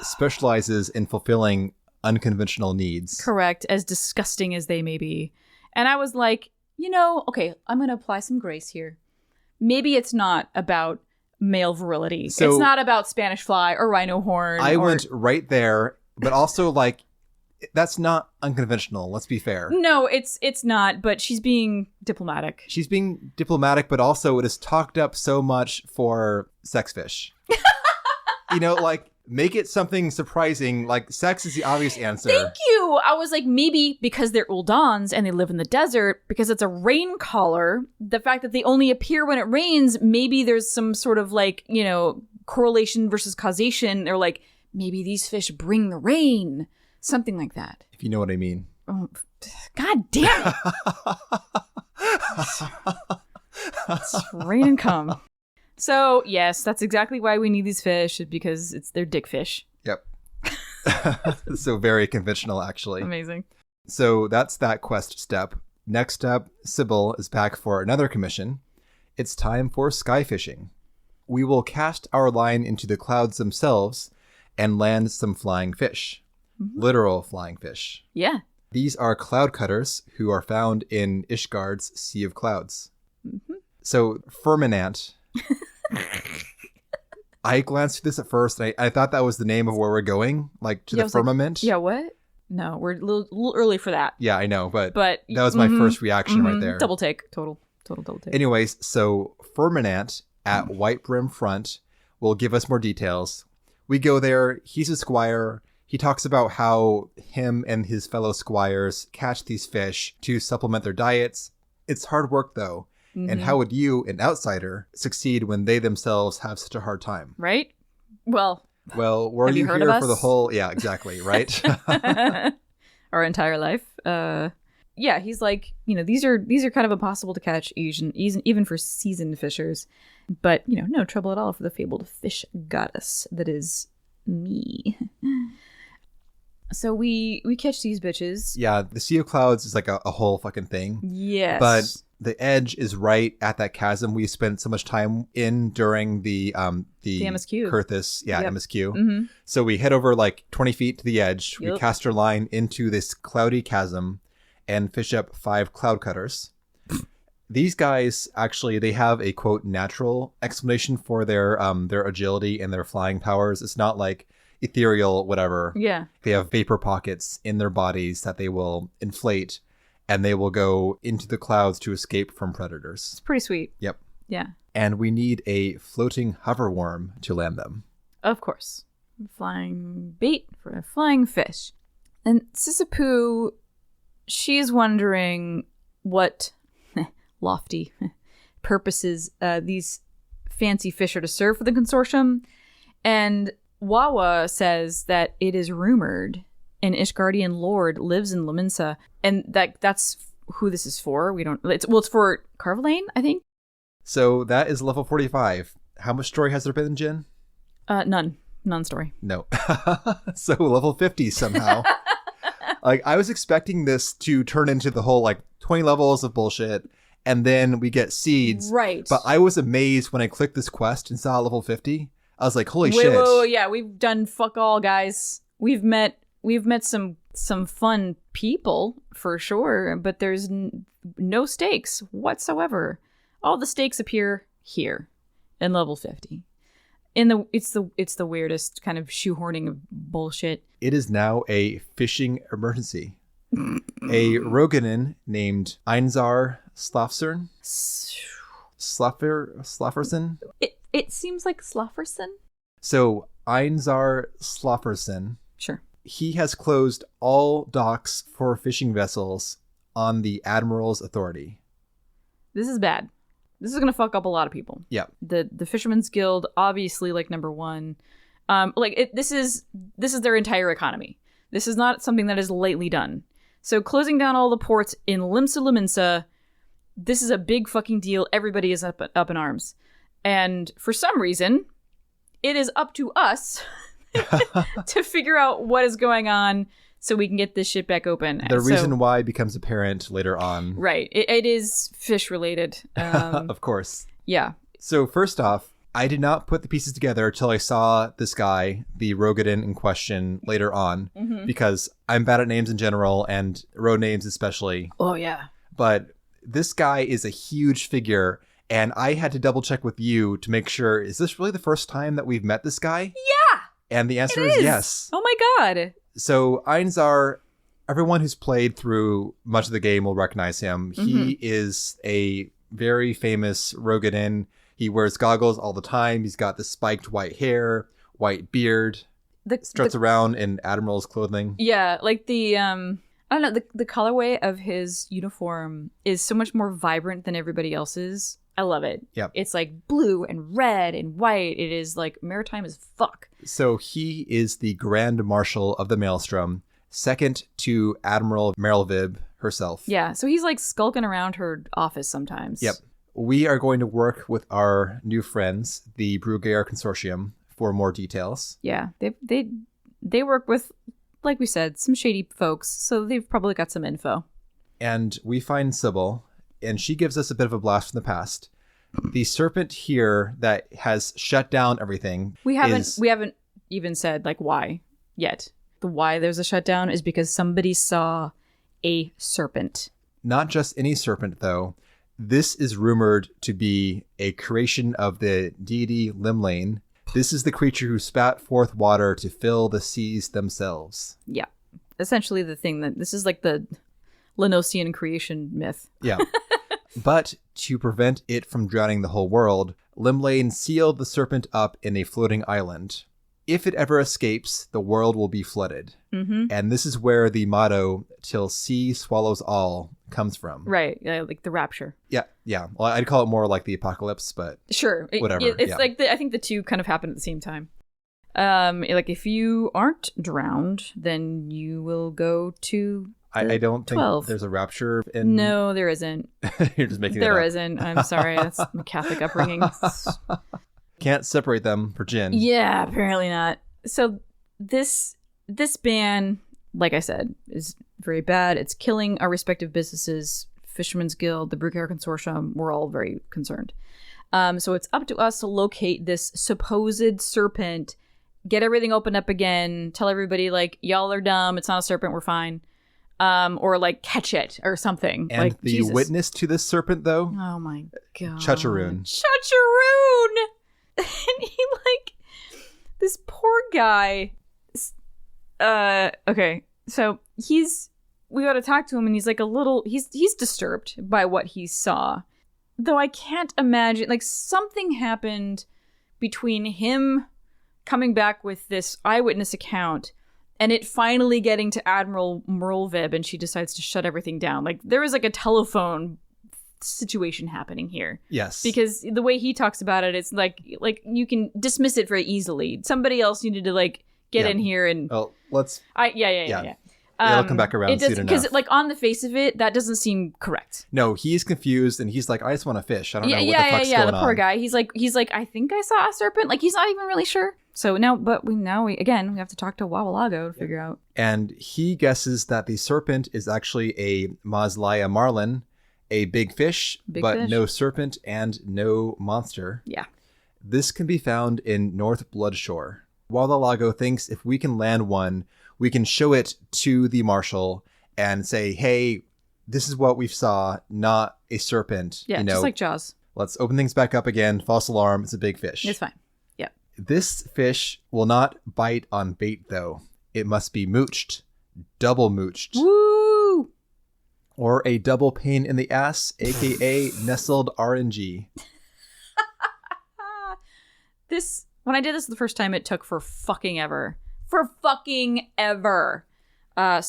specializes in fulfilling unconventional needs. Correct, as disgusting as they may be. And I was like, okay, I'm going to apply some grace here. Maybe it's not about male virility. So it's not about Spanish fly or rhino horn. I went right there, but also like, that's not unconventional. Let's be fair. No, it's not, but she's being diplomatic. She's being diplomatic, but also it is talked up so much for sex fish. Like, make it something surprising. Like, sex is the obvious answer. Thank you. I was like, maybe because they're Uldans and they live in the desert, because it's a rain collar, the fact that they only appear when it rains, maybe there's some sort of like, correlation versus causation. They're like, maybe these fish bring the rain. Something like that. If you know what I mean. Oh, God damn it. It's rain and cum. So, yes, that's exactly why we need these fish, because they're dick fish. Yep. So very conventional, actually. Amazing. So that's that quest step. Next up, Sybil is back for another commission. It's time for sky fishing. We will cast our line into the clouds themselves and land some flying fish. Mm-hmm. Literal flying fish. Yeah. These are cloud cutters who are found in Ishgard's Sea of Clouds. Mm-hmm. So, Firminant... I glanced through this at first, and I thought that was the name of where we're going, like to the firmament. Like, what? No, we're a little early for that. Yeah, I know, but that was my first reaction right there. Double take. Total double take. Anyways, so Firminant at White Brim Front will give us more details. We go there. He's a squire. He talks about how him and his fellow squires catch these fish to supplement their diets. It's hard work, though. Mm-hmm. And how would you, an outsider, succeed when they themselves have such a hard time? Right? Well, were you here for the whole... Yeah, exactly, right? Our entire life. Yeah, he's like, these are kind of impossible to catch, even for seasoned fishers. But, no trouble at all for the fabled fish goddess that is me. So we catch these bitches. Yeah, the Sea of Clouds is like a whole fucking thing. Yes. But the edge is right at that chasm we spent so much time in during the MSQ. Kurthus, MSQ. Mm-hmm. So we head over like 20 feet to the edge. Yep. We cast our line into this cloudy chasm, and fish up 5 cloud cutters. These guys, actually, they have a, quote, natural explanation for their agility and their flying powers. It's not like ethereal, whatever. Yeah. They have vapor pockets in their bodies that they will inflate, and they will go into the clouds to escape from predators. It's pretty sweet. Yep. Yeah. And we need a floating hoverworm to land them. Of course. Flying bait for a flying fish. And Sisapu, she's wondering what lofty purposes these fancy fish are to serve for the consortium. And Wawa says that it is rumored an Ishgardian lord lives in Lominsa, and that's who this is for. It's for Carvalane, I think. So that is level 45. How much story has there been, Jin? None story. No. So level 50 somehow. Like, I was expecting this to turn into the whole, like, 20 levels of bullshit, and then we get seeds. Right. But I was amazed when I clicked this quest and saw level 50. I was like, holy shit. Whoa, yeah, we've done fuck all, guys. We've met some fun people, for sure, but there's no stakes whatsoever. All the stakes appear here in level 50. It's the weirdest kind of shoehorning of bullshit. It is now a fishing emergency. A Roganin named Einzar Slafsern. Slafferson? It seems like Slafferson. So Einzar Slafferson. Sure. He has closed all docks for fishing vessels on the Admiral's authority. This is bad. This is gonna fuck up a lot of people. Yeah. The Fisherman's Guild, obviously, like, number one. This is their entire economy. This is not something that is lightly done. So closing down all the ports in Limsa Luminsa, this is a big fucking deal. Everybody is up in arms. And for some reason, it is up to us to figure out what is going on so we can get this shit back open. The reason why becomes apparent later on. Right. It is fish related. Of course. Yeah. So first off, I did not put the pieces together until I saw this guy, the Rogadin in question, later on, because I'm bad at names in general and road names especially. Oh, yeah. But this guy is a huge figure, and I had to double check with you to make sure, is this really the first time that we've met this guy? Yeah! And the answer is yes. Oh my god. So Einzar, everyone who's played through much of the game will recognize him. He is a very famous Rogadin. He wears goggles all the time. He's got the spiked white hair, white beard, struts around in Admiral's clothing. Yeah, like I don't know, the colorway of his uniform is so much more vibrant than everybody else's. I love it. Yep. It's like blue and red and white. It is like maritime as fuck. So he is the Grand Marshal of the Maelstrom, second to Admiral Merylvib herself. Yeah, so he's like skulking around her office sometimes. Yep. We are going to work with our new friends, the Brugair Consortium, for more details. Yeah, they work with, like we said, some shady folks, so they've probably got some info. And we find Sybil, and she gives us a bit of a blast from the past. The serpent here that has shut down everything. We haven't even said like why yet. The why there's a shutdown is because somebody saw a serpent. Not just any serpent, though. This is rumored to be a creation of the deity Limlane. This is the creature who spat forth water to fill the seas themselves. Yeah. Essentially the thing this is like the Lenosian creation myth. Yeah. But to prevent it from drowning the whole world, Limlane sealed the serpent up in a floating island. If it ever escapes, the world will be flooded. And this is where the motto, "Till sea swallows all," comes from. Right, like the rapture. Yeah. Well, I'd call it more like the apocalypse, but sure, whatever. It's like I think the two kind of happen at the same time. Like if you aren't drowned, then you will go to. I don't think 12. There's a rapture in. No, there isn't. You're just making it up. There isn't. I'm sorry. That's my Catholic upbringing. Can't separate them for Jin. Yeah, apparently not. So this ban, like I said, is very bad. It's killing our respective businesses. Fisherman's Guild, the Brugair Consortium, we're all very concerned. So it's up to us to locate this supposed serpent, get everything opened up again, tell everybody like, y'all are dumb, it's not a serpent, we're fine. or like catch it or something. And like, the Jesus. witness to this serpent, though? Oh my God. Chacharoon. And he like, this poor guy. Okay. So we got to talk to him, and he's like he's disturbed by what he saw. Though I can't imagine, like, something happened between him coming back with this eyewitness account and it finally getting to Admiral Merlvib, and she decides to shut everything down. Like, there was like a telephone situation happening here. Yes. Because the way he talks about it, it's like you can dismiss it very easily. Somebody else needed to like get in here and... Well, let's... Yeah. It'll come back around soon enough. Because, like, on the face of it, that doesn't seem correct. No, he's confused, and he's like, I just want to fish. I don't know what the fuck's going on. The poor guy. He's like, I think I saw a serpent. Like, he's not even really sure. So now, we have to talk to Wawalago to figure out. And he guesses that the serpent is actually a Maslaya marlin, a big fish, no serpent and no monster. Yeah. This can be found in North Bloodshore. Wawalago thinks if we can land one, we can show it to the marshal and say, hey, this is what we saw, not a serpent. Yeah, just like Jaws. Let's open things back up again. False alarm. It's a big fish. It's fine. Yeah. This fish will not bite on bait, though. It must be mooched. Double mooched. Woo! Or a double pain in the ass, a.k.a. nestled RNG. When I did this the first time, it took for fucking ever. So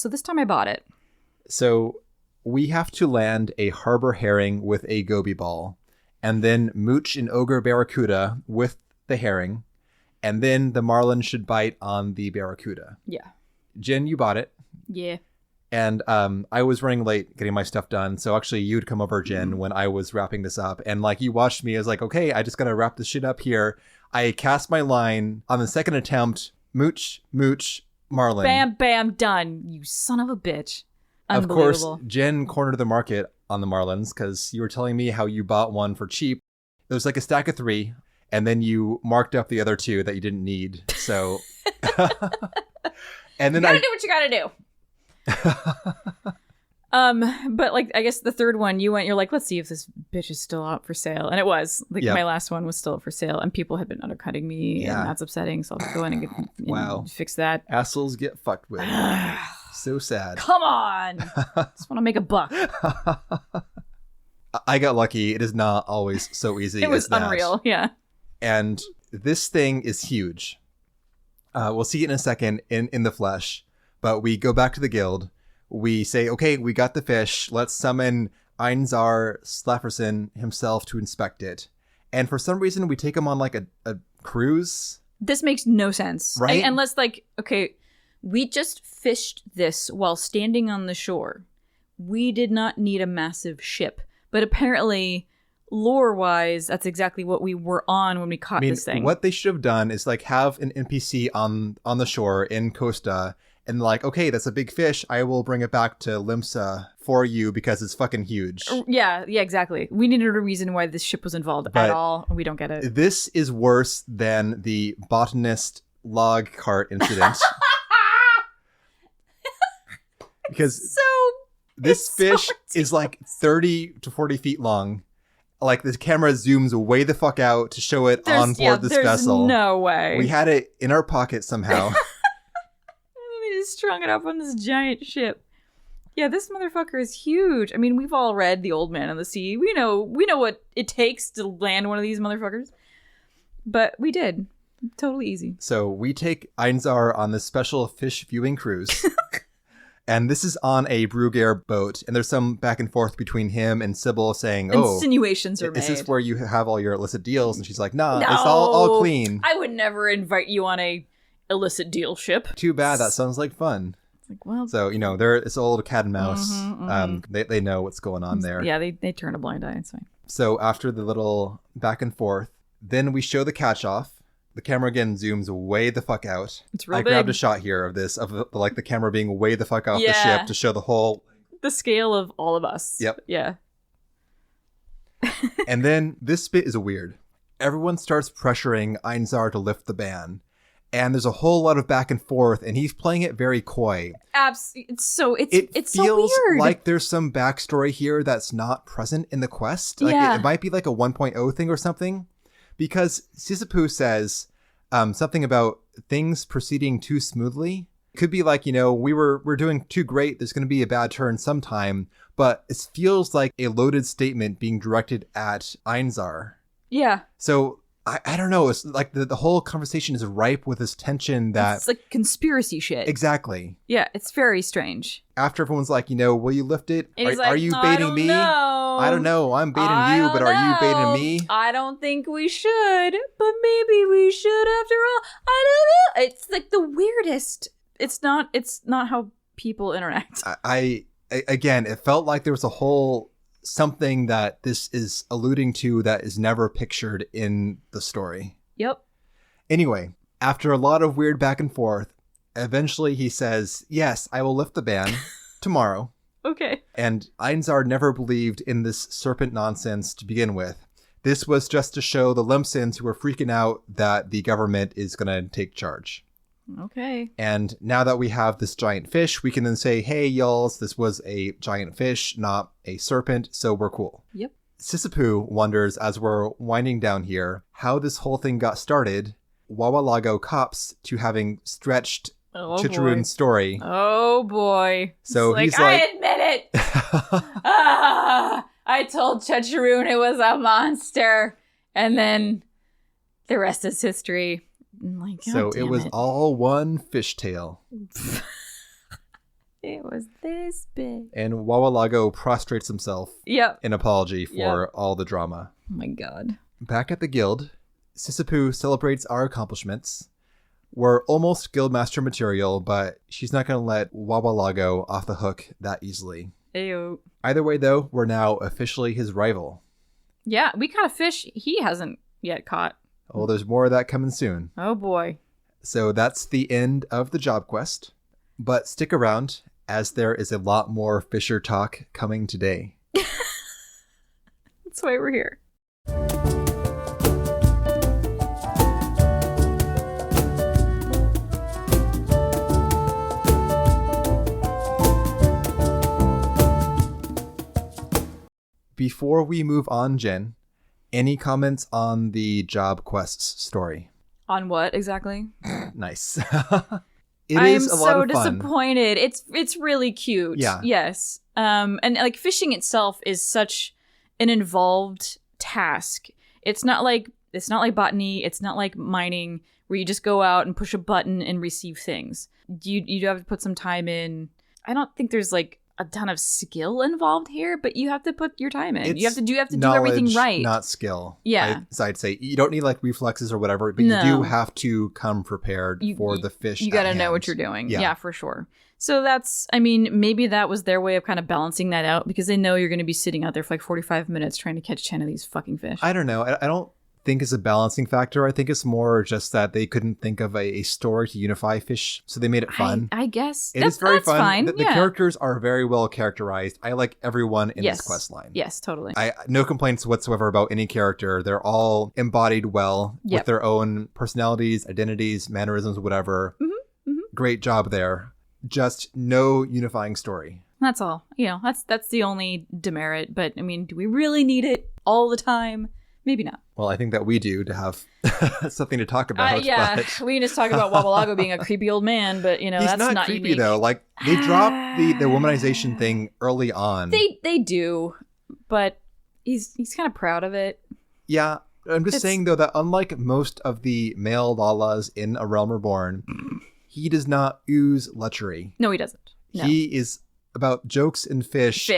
this time I bought it. So we have to land a harbor herring with a goby ball, and then mooch an ogre barracuda with the herring, and then the marlin should bite on the barracuda. Yeah. Jen, you bought it. Yeah. And I was running late getting my stuff done. So actually you'd come over, Jen, when I was wrapping this up. And like you watched me, I was like, okay, I just got to wrap this shit up here. I cast my line on the second attempt. Mooch, marlin. Bam, bam, done. You son of a bitch. Of course, Jen cornered the market on the marlins because you were telling me how you bought one for cheap. It was like a stack of 3. And then you marked up the other 2 that you didn't need. So, and then you gotta do what you gotta do. But like, I guess the third one, you're like, let's see if this bitch is still out for sale. And it was. Like, my last one was still up for sale, and people had been undercutting me, and that's upsetting. So I'll go in and fix that. Assholes get fucked with. So sad. Come on. Just want to make a buck. I got lucky. It is not always so easy. It was unreal. Yeah. And this thing is huge. We'll see it in a second in the flesh. But we go back to the guild. We say, okay, we got the fish. Let's summon Einzar Slafferson himself to inspect it. And for some reason, we take him on like a cruise. This makes no sense. Right? Unless, like, okay, we just fished this while standing on the shore. We did not need a massive ship. But apparently, lore-wise, that's exactly what we were on when we caught this thing. What they should have done is like have an NPC on the shore in Costa, and like, okay, that's a big fish. I will bring it back to Limsa for you because it's fucking huge. Yeah, exactly. We needed a reason why this ship was involved at all. We don't get it. This is worse than the botanist log cart incident. Because this fish is like 30 to 40 feet long. Like, the camera zooms way the fuck out to show it on board this vessel. No way. We had it in our pocket somehow. We just strung it up on this giant ship. Yeah, this motherfucker is huge. I mean, we've all read The Old Man and the Sea. We know what it takes to land one of these motherfuckers. But we did. Totally easy. So we take Einzar on this special fish viewing cruise. And this is on a Brugair boat, and there's some back and forth between him and Sybil saying, insinuations are made. Is this where you have all your illicit deals? And she's like, no, it's all clean. I would never invite you on a illicit deal ship. Too bad. That sounds like fun. It's like, well. So, it's old cat and mouse. They know what's going on there. Yeah, they turn a blind eye. It's fine. So after the little back and forth, then we show the catch off. The camera again zooms way the fuck out. It's real I big. grabbed a shot here of this, of the camera being way the fuck off the ship to show the whole... The scale of all of us. Yep. Yeah. And then this bit is weird. Everyone starts pressuring Einzar to lift the ban. And there's a whole lot of back and forth, and he's playing it very coy. It's so feels weird. like there's some backstory here that's not present in the quest. Like it might be like a 1.0 thing or something. Because Sisapu says something about things proceeding too smoothly. Could be like, we're doing too great. There's going to be a bad turn sometime. But it feels like a loaded statement being directed at Einzar. Yeah. So I don't know. It's like the whole conversation is ripe with this tension that... It's like conspiracy shit. Exactly. Yeah, it's very strange. After everyone's like, will you lift it? Are you I baiting don't me? know. I don't know. I'm baiting you, but are you baiting me? I don't think we should, but maybe we should after all. I don't know. It's like the weirdest. It's not how people interact. Again, it felt like there was a whole something that this is alluding to that is never pictured in the story. Yep. Anyway, after a lot of weird back and forth, eventually he says, yes, I will lift the ban tomorrow. Okay. And Einzar never believed in this serpent nonsense to begin with. This was just to show the Limsons who were freaking out that the government is going to take charge. Okay. And now that we have this giant fish, we can then say, hey, y'alls, this was a giant fish, not a serpent, so we're cool. Yep. Sisapu wonders, as we're winding down here, how this whole thing got started. Wawalago cops to having stretched Chicharoon's story. Oh, boy. So he's I admit it. I told Chicharoon it was a monster. And then the rest is history. Like, so it was all one fishtail. It was this big. And Wawalago prostrates himself in apology for all the drama. Oh my god. Back at the guild, Sisapu celebrates our accomplishments. We're almost guildmaster material, but she's not going to let Wawalago off the hook that easily. Ew. Either way, though, we're now officially his rival. Yeah, we caught a fish he hasn't yet caught. Well, there's more of that coming soon. Oh boy. So that's the end of the job quest. But stick around, as there is a lot more Fisher talk coming today. That's why we're here. Before we move on, Jen, any comments on the job quests story? On what exactly? Nice. I'm so disappointed. It's really cute. Yeah. Yes. And like fishing itself is such an involved task. It's not like botany. It's not like mining where you just go out and push a button and receive things. You do have to put some time in. I don't think there's like a ton of skill involved here, but you have to put your time in. You have to do everything right. Not skill. Yeah. I'd say you don't need like reflexes or whatever, but you do have to come prepared for the fish. You got to know what you're doing. Yeah, for sure. So maybe that was their way of kind of balancing that out because they know you're going to be sitting out there for like 45 minutes trying to catch 10 of these fucking fish. I don't know. I don't think it's a balancing factor. I think it's more just that they couldn't think of a story to unify fish, so they made it fun. I guess it is very fun. Fine. The characters are very well characterized. I like everyone in this quest line. Yes, totally. No complaints whatsoever about any character. They're all embodied well with their own personalities, identities, mannerisms, whatever. Mm-hmm. Mm-hmm. Great job there. Just no unifying story. That's all. That's the only demerit. But I mean, do we really need it all the time? Maybe not. Well, I think that we do to have something to talk about. But... we can just talk about Wawalago being a creepy old man, but he's that's not creepy unique. Though. Like they dropped the womanization thing early on. They do, but he's kind of proud of it. Yeah, I'm just saying though that unlike most of the male Lalas in A Realm Reborn, he does not ooze lechery. No, he doesn't. No. He is about jokes and fish.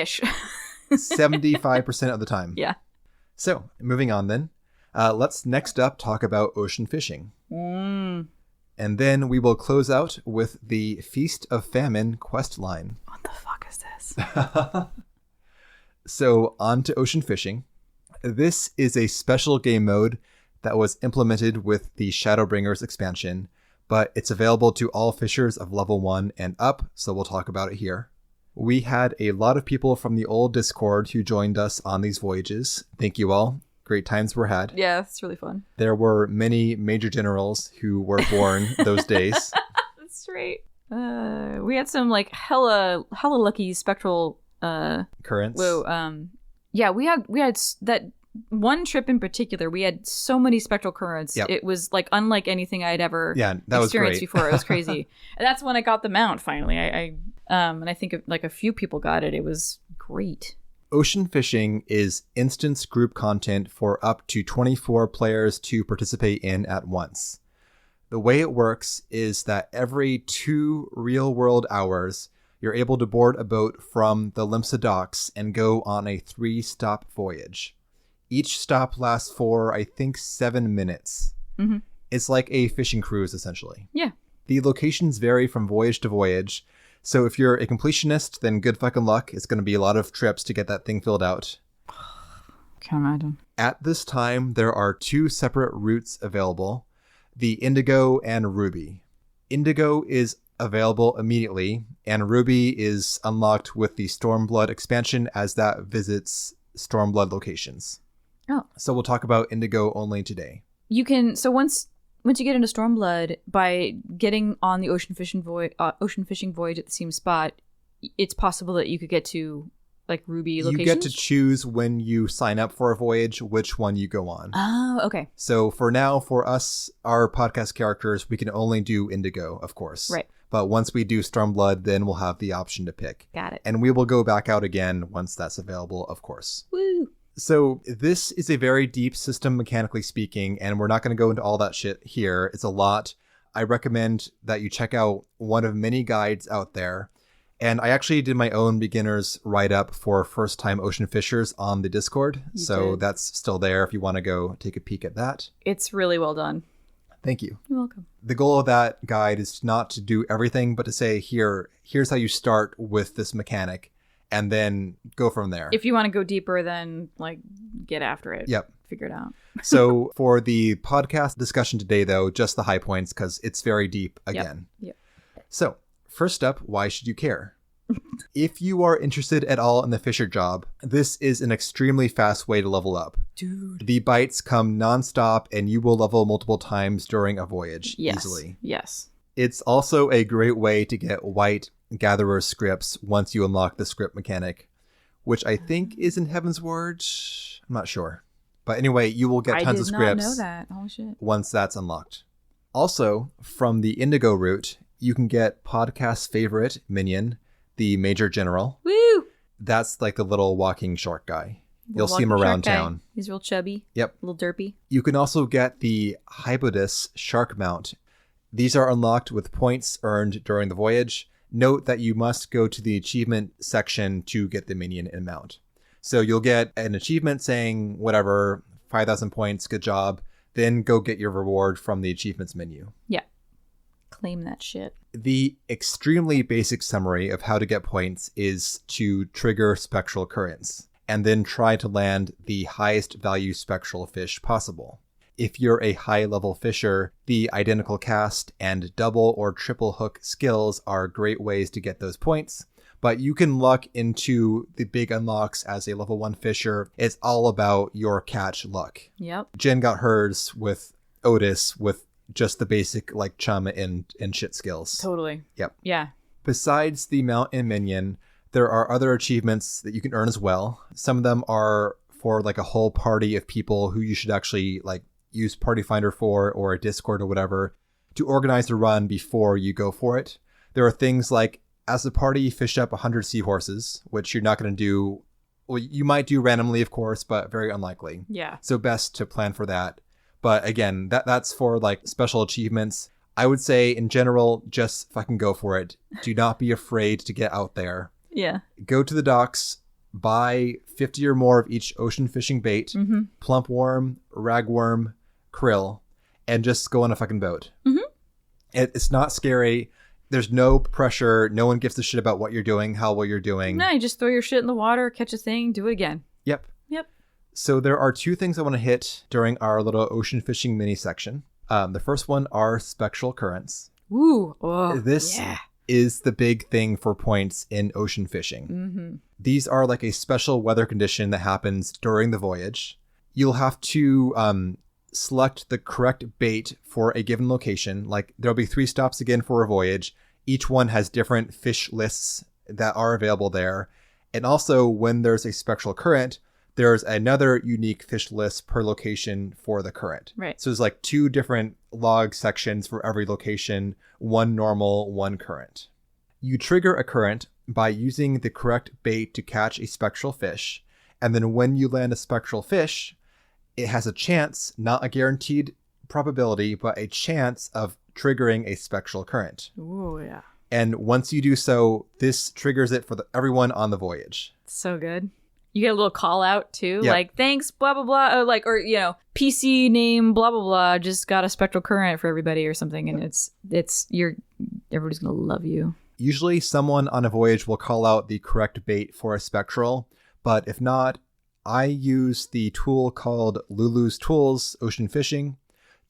75% of the time. Yeah. So, moving on then, let's next up talk about ocean fishing. And then we will close out with the Feast of Famine quest line. What the fuck is this? So, on to ocean fishing. This is a special game mode that was implemented with the Shadowbringers expansion, but it's available to all fishers of level 1 and up, so we'll talk about it here. We had a lot of people from the old Discord who joined us on these voyages. Thank you all. Great times were had. Yeah, it's really fun. There were many major generals who were born those days. That's right. We had some like hella lucky spectral Currents. Whoa, yeah, we had that one trip in particular. We had so many spectral currents. Yep. It was like unlike anything I'd ever experienced before. It was crazy. And that's when I got the mount finally. And I think like a few people got it. It was great. Ocean fishing is instance group content for up to 24 players to participate in at once. The way it works is that every 2 real-world hours, you're able to board a boat from the Limsa docks and go on a 3-stop voyage. Each stop lasts for, I think, 7 minutes. Mm-hmm. It's like a fishing cruise, essentially. Yeah. The locations vary from voyage to voyage, so if you're a completionist, then good fucking luck. It's going to be a lot of trips to get that thing filled out. Can't imagine. At this time, there are 2 separate routes available, the Indigo and Ruby. Indigo is available immediately, and Ruby is unlocked with the Stormblood expansion as that visits Stormblood locations. Oh. So we'll talk about Indigo only today. You can, so once you get into Stormblood, by getting on the ocean fishing voyage at the same spot, it's possible that you could get to like Ruby locations. You get to choose when you sign up for a voyage, which one you go on. Oh, okay. So for now, for us, our podcast characters, we can only do Indigo, of course. Right. But once we do Stormblood, then we'll have the option to pick. Got it. And we will go back out again once that's available, of course. Woo! So this is a very deep system mechanically speaking, and we're not going to go into all that shit here. It's a lot. I recommend that you check out one of many guides out there. And I actually did my own beginner's write-up for first-time ocean fishers on the Discord. So that's still there if you want to go take a peek at that. It's really well done. Thank you. You're welcome. The goal of that guide is not to do everything, but to say, here's how you start with this mechanic. And then go from there. If you want to go deeper, then like get after it. Yep. Figure it out. So for the podcast discussion today, though, just the high points because it's very deep again. Yep. So first up, why should you care? If you are interested at all in the fisher job, this is an extremely fast way to level up. Dude. The bites come nonstop and you will level multiple times during a voyage easily. Yes. It's also a great way to get white gatherer scripts once you unlock the script mechanic, which I think is in Heaven's Word. I'm not sure. But anyway, you will get tons of scripts. I did not know that. Oh, shit. Once that's unlocked. Also, from the Indigo route, you can get podcast favorite minion, the Major General. Woo! That's like the little walking shark guy. You'll see him around town. He's real chubby. Yep. A little derpy. You can also get the Hybodus shark mount. These are unlocked with points earned during the voyage. Note that you must go to the achievement section to get the minion and mount. So you'll get an achievement saying, whatever, 5,000 points, good job. Then go get your reward from the achievements menu. Yeah. Claim that shit. The extremely basic summary of how to get points is to trigger spectral currents, and then try to land the highest value spectral fish possible. If you're a high-level fisher, the identical cast and double or triple hook skills are great ways to get those points, but you can luck into the big unlocks as a level 1 fisher. It's all about your catch luck. Yep. Jen got hers with Otis with just the basic like chum and shit skills. Totally. Yep. Yeah. Besides the mount and minion, there are other achievements that you can earn as well. Some of them are for like a whole party of people who you should actually like use Party Finder for, or a Discord or whatever, to organize a run before you go for it. There are things like, as a party, fish up 100 seahorses, which you're not going to do. Well, you might do randomly, of course, but very unlikely. Yeah. So best to plan for that. But again, that's for like special achievements. I would say in general, just fucking go for it. Do not be afraid to get out there. Yeah. Go to the docks, buy 50 or more of each ocean fishing bait, plump worm, ragworm, krill, and just go on a fucking boat. Mm-hmm. It's not scary. There's no pressure. No one gives a shit about what you're doing, how well you're doing. No, you just throw your shit in the water, catch a thing, do it again. Yep. Yep. So there are 2 things I want to hit during our little ocean fishing mini section. The first one are spectral currents. Ooh. Oh, this is the big thing for points in ocean fishing. Mm-hmm. These are like a special weather condition that happens during the voyage. You'll have to select the correct bait for a given location. Like there'll be 3 stops again for a voyage. Each one has different fish lists that are available there. And also when there's a spectral current, there's another unique fish list per location for the current. Right. So there's like 2 different log sections for every location, 1 normal, 1 current. You trigger a current by using the correct bait to catch a spectral fish. And then when you land a spectral fish, it has a chance, not a guaranteed probability, but a chance of triggering a spectral current. Ooh, yeah. And once you do so, this triggers it for everyone on the voyage. So good. You get a little call out too, Yep. like thanks, blah blah blah, or you know, PC name blah blah blah, just got a spectral current for everybody or something, and everybody's gonna love you. Usually someone on a voyage will call out the correct bait for a spectral, but if not, I use the tool called Lulu's Tools Ocean Fishing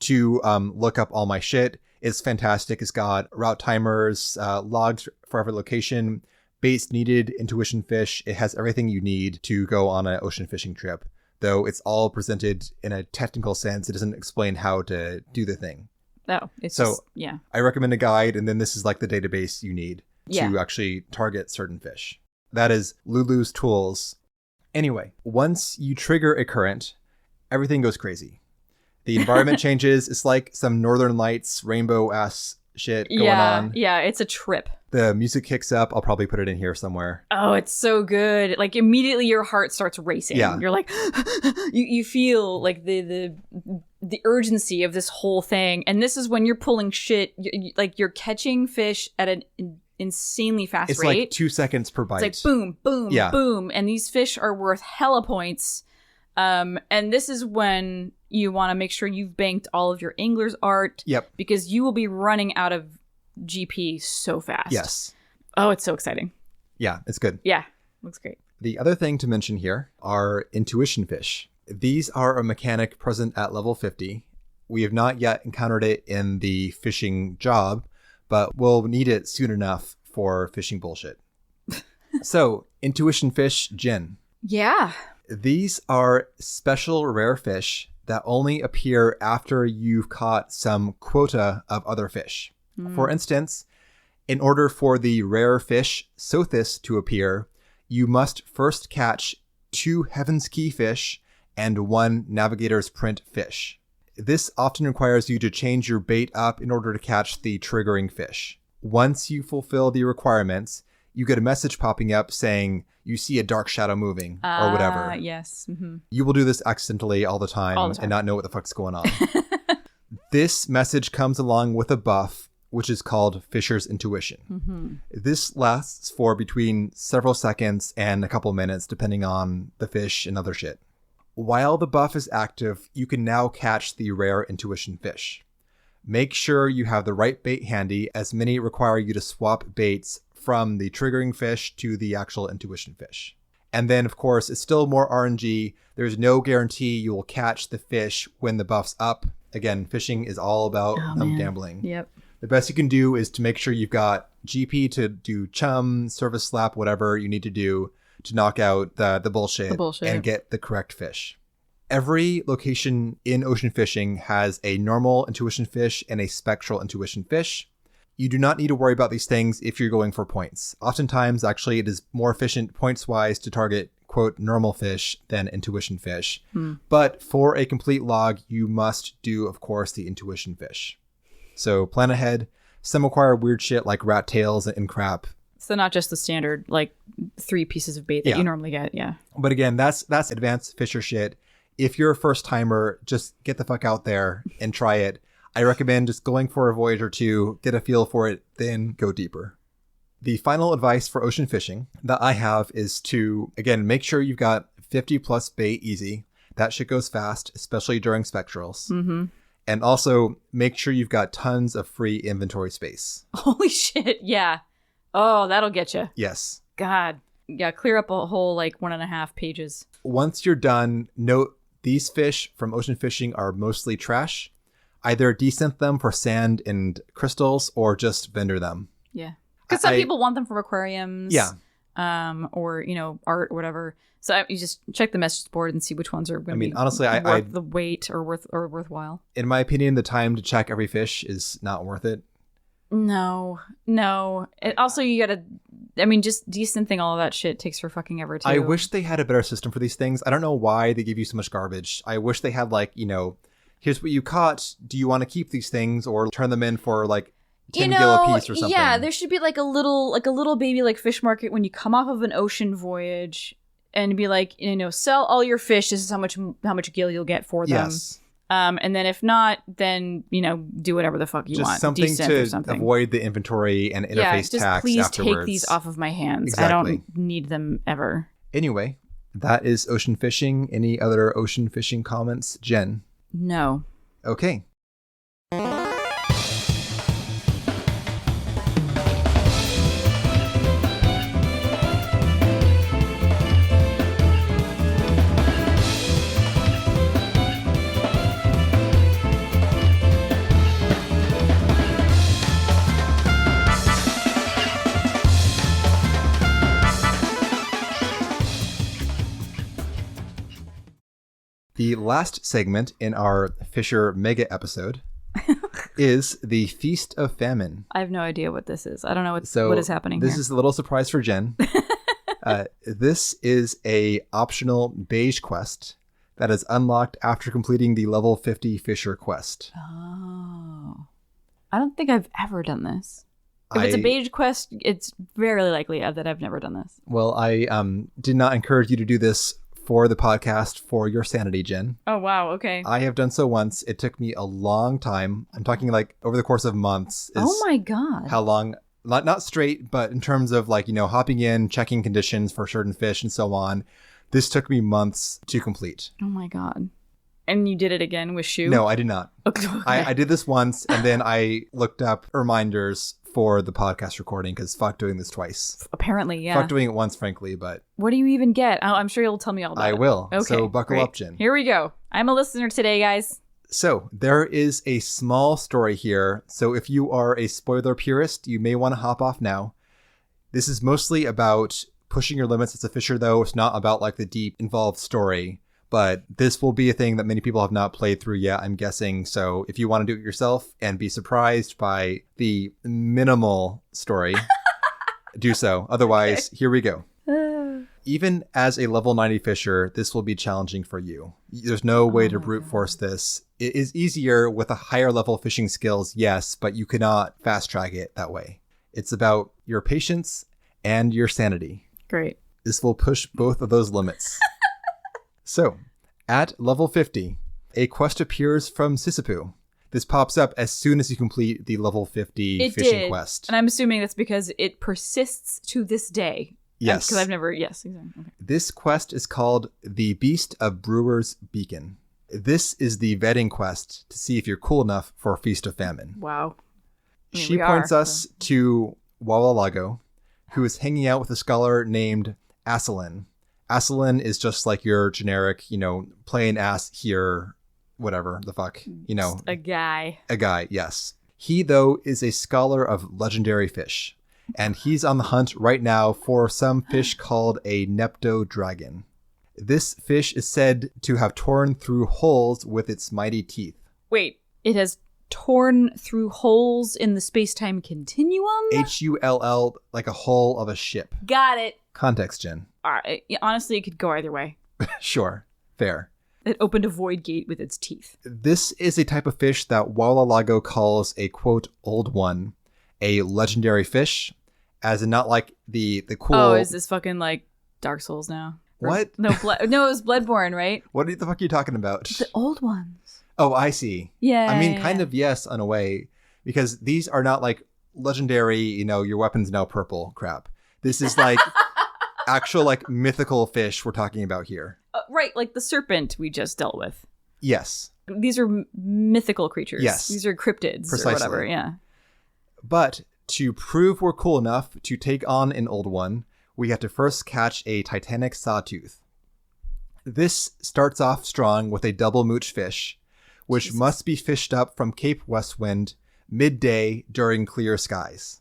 to look up all my shit. It's fantastic. It's got route timers, logs for every location, baits needed, intuition fish. It has everything you need to go on an ocean fishing trip, though it's all presented in a technical sense. It doesn't explain how to do the thing. Oh, it's so just, yeah. I recommend a guide, and then this is like the database you need Yeah. to actually target certain fish. That is Lulu's Tools. Anyway, once you trigger a current, everything goes crazy. The environment changes. It's like some Northern Lights rainbow-ass shit going on. Yeah, it's a trip. The music kicks up. I'll probably put it in here somewhere. Oh, it's so good. Like immediately your heart starts racing. Yeah. You're like, you feel like the urgency of this whole thing. And this is when you're pulling shit, like you're catching fish at an insanely fast It's rate. like 2 seconds per bite. It's like boom, boom, Yeah. boom. And these fish are worth hella points. And this is when you want to make sure you've banked all of your angler's art. Yep. Because you will be running out of GP so fast. Yes. Oh, it's so exciting. Yeah, it's good. Yeah. Looks great. The other thing to mention here are intuition fish. These are a mechanic present at level 50. We have not yet encountered it in the fishing job, but we'll need it soon enough for fishing bullshit. So, intuition fish, Jen. Yeah. These are special rare fish that only appear after you've caught some quota of other fish. For instance, in order for the rare fish Sothis to appear, you must first catch 2 Heaven's Key fish and 1 Navigator's Print fish. This often requires you to change your bait up in order to catch the triggering fish. Once you fulfill the requirements, you get a message popping up saying you see a dark shadow moving or whatever. Yes. Mm-hmm. You will do this accidentally all the time and not know what the fuck's going on. This message comes along with a buff, which is called Fisher's Intuition. Mm-hmm. This lasts for between several seconds and a couple minutes, depending on the fish and other shit. While the buff is active, you can now catch the rare intuition fish. Make sure you have the right bait handy, as many require you to swap baits from the triggering fish to the actual intuition fish. And then, of course, it's still more RNG. There's no guarantee you will catch the fish when the buff's up. Again, fishing is all about gambling. Yep. The best you can do is to make sure you've got GP to do chum, service slap, whatever you need to do to knock out the bullshit and get the correct fish. Every location in ocean fishing has a normal intuition fish and a spectral intuition fish. You do not need to worry about these things if you're going for points. Oftentimes, actually, it is more efficient points-wise to target, quote, normal fish than intuition fish. But for a complete log, you must do, of course, the intuition fish. So plan ahead. Some require weird shit like rat tails and crap. So not just the standard, like 3 pieces of bait that you normally get. Yeah. But again, that's advanced fisher shit. If you're a first timer, just get the fuck out there and try it. I recommend just going for a voyage or 2, get a feel for it, then go deeper. The final advice for ocean fishing that I have is to, again, make sure you've got 50 plus bait easy. That shit goes fast, especially during spectrals. Mm-hmm. And also make sure you've got tons of free inventory space. Holy shit. Yeah. Oh, that'll get you. Yes. God. Yeah. Clear up a whole 1.5 pages. Once you're done, note these fish from ocean fishing are mostly trash. Either descent them for sand and crystals or just vendor them. Yeah. Because some people want them for aquariums. Yeah. or, art or whatever. So you just check the message board and see which ones are going to be honestly, worth the wait or worthwhile. In my opinion, the time to check every fish is not worth it. No. Also, you gotta, just desynthing all of that shit takes for fucking ever too. I wish they had a better system for these things. I don't know why they give you so much garbage. I wish they had here's what you caught. Do you want to keep these things or turn them in for 10 gil a piece or something? Yeah, there should be a little baby fish market when you come off of an ocean voyage, and be sell all your fish. This is how much gil you'll get for them. Yes. And then if not, then do whatever the fuck you want. Just something to avoid the inventory and interface tax please afterwards. Take these off of my hands. Exactly. I don't need them ever. Anyway, that is ocean fishing. Any other ocean fishing comments, Jen? No. Okay. The last segment in our Fisher Mega episode is the Feast of Famine. I have no idea what this is. I don't know what is happening This here. is a little surprise for Jen. This is a optional beige quest that is unlocked after completing the level 50 Fisher quest. Oh. I don't think I've ever done this. If it's a beige quest, it's very likely that I've never done this. Well, I did not encourage you to do this for the podcast for your sanity, Jen. Oh, wow. Okay. I have done so once. It took me a long time. I'm talking over the course of months. Oh my God. How long? Not straight, but in terms of hopping in, checking conditions for certain fish and so on. This took me months to complete. Oh my God. And you did it again with Shu? No, I did not. Okay. I did this once, and then I looked up reminders for the podcast recording, because fuck doing this twice. Apparently, yeah. Fuck doing it once, frankly, but... What do you even get? I'm sure you'll tell me all about it. I will. Okay, so buckle great. up, Jen. Here we go. I'm a listener today, guys. So there is a small story here. So if you are a spoiler purist, you may want to hop off now. This is mostly about pushing your limits as a fisher, though. It's not about the deep, involved story. But this will be a thing that many people have not played through yet, I'm guessing. So if you want to do it yourself and be surprised by the minimal story, do so. Otherwise, Here we go. Even as a level 90 fisher, this will be challenging for you. There's no way to brute force this. It is easier with a higher level fishing skills, yes, but you cannot fast track it that way. It's about your patience and your sanity. Great. This will push both of those limits. So, at level 50, a quest appears from Sisyphus. This pops up as soon as you complete the level 50 fishing quest. And I'm assuming that's because it persists to this day. Yes. Because I've never, yes, exactly. Okay. This quest is called the Beast of Brewer's Beacon. This is the vetting quest to see if you're cool enough for Feast of Famine. Wow. She points us to Wawalago, who is hanging out with a scholar named Asselin. Asselin is just like your generic, plain ass here, whatever the fuck, Just a guy. A guy, yes. He, though, is a scholar of legendary fish, and he's on the hunt right now for some fish called a Nepto-dragon. This fish is said to have torn through holes with its mighty teeth. Wait, it has torn through holes in the space-time continuum? Hull, like a hull of a ship. Got it. Context, Jen. Honestly, it could go either way. Sure. Fair. It opened a void gate with its teeth. This is a type of fish that Wawalago calls a, quote, old one. A legendary fish, as in not like the cool... Oh, is this fucking like Dark Souls now? What? No, it was Bloodborne, right? What the fuck are you talking about? The old ones. Oh, I see. Yeah. I mean, kind of yes, in a way, because these are not like legendary, your weapon's now purple crap. This is like actual like mythical fish we're talking about here. Right, like the serpent we just dealt with. Yes. These are mythical creatures. Yes. These are cryptids. Precisely. Or whatever, yeah. But to prove we're cool enough to take on an old one, we have to first catch a titanic sawtooth. This starts off strong with a double mooch fish, which must be fished up from Cape Westwind midday during clear skies.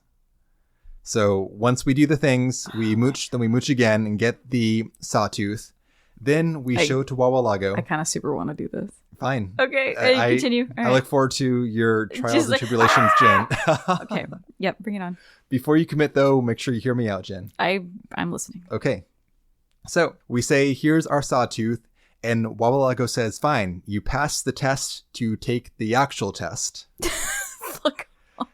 So once we do the things, we mooch, then we mooch again and get the sawtooth. Then we show to Wawalago. I kind of super want to do this. Fine. Okay, continue. All right. I look forward to your trials and tribulations, Jen. Okay. Yep, bring it on. Before you commit, though, make sure you hear me out, Jen. I'm listening. Okay. So we say, here's our sawtooth, and Wawalago says, fine, you pass the test to take the actual test. Fuck off.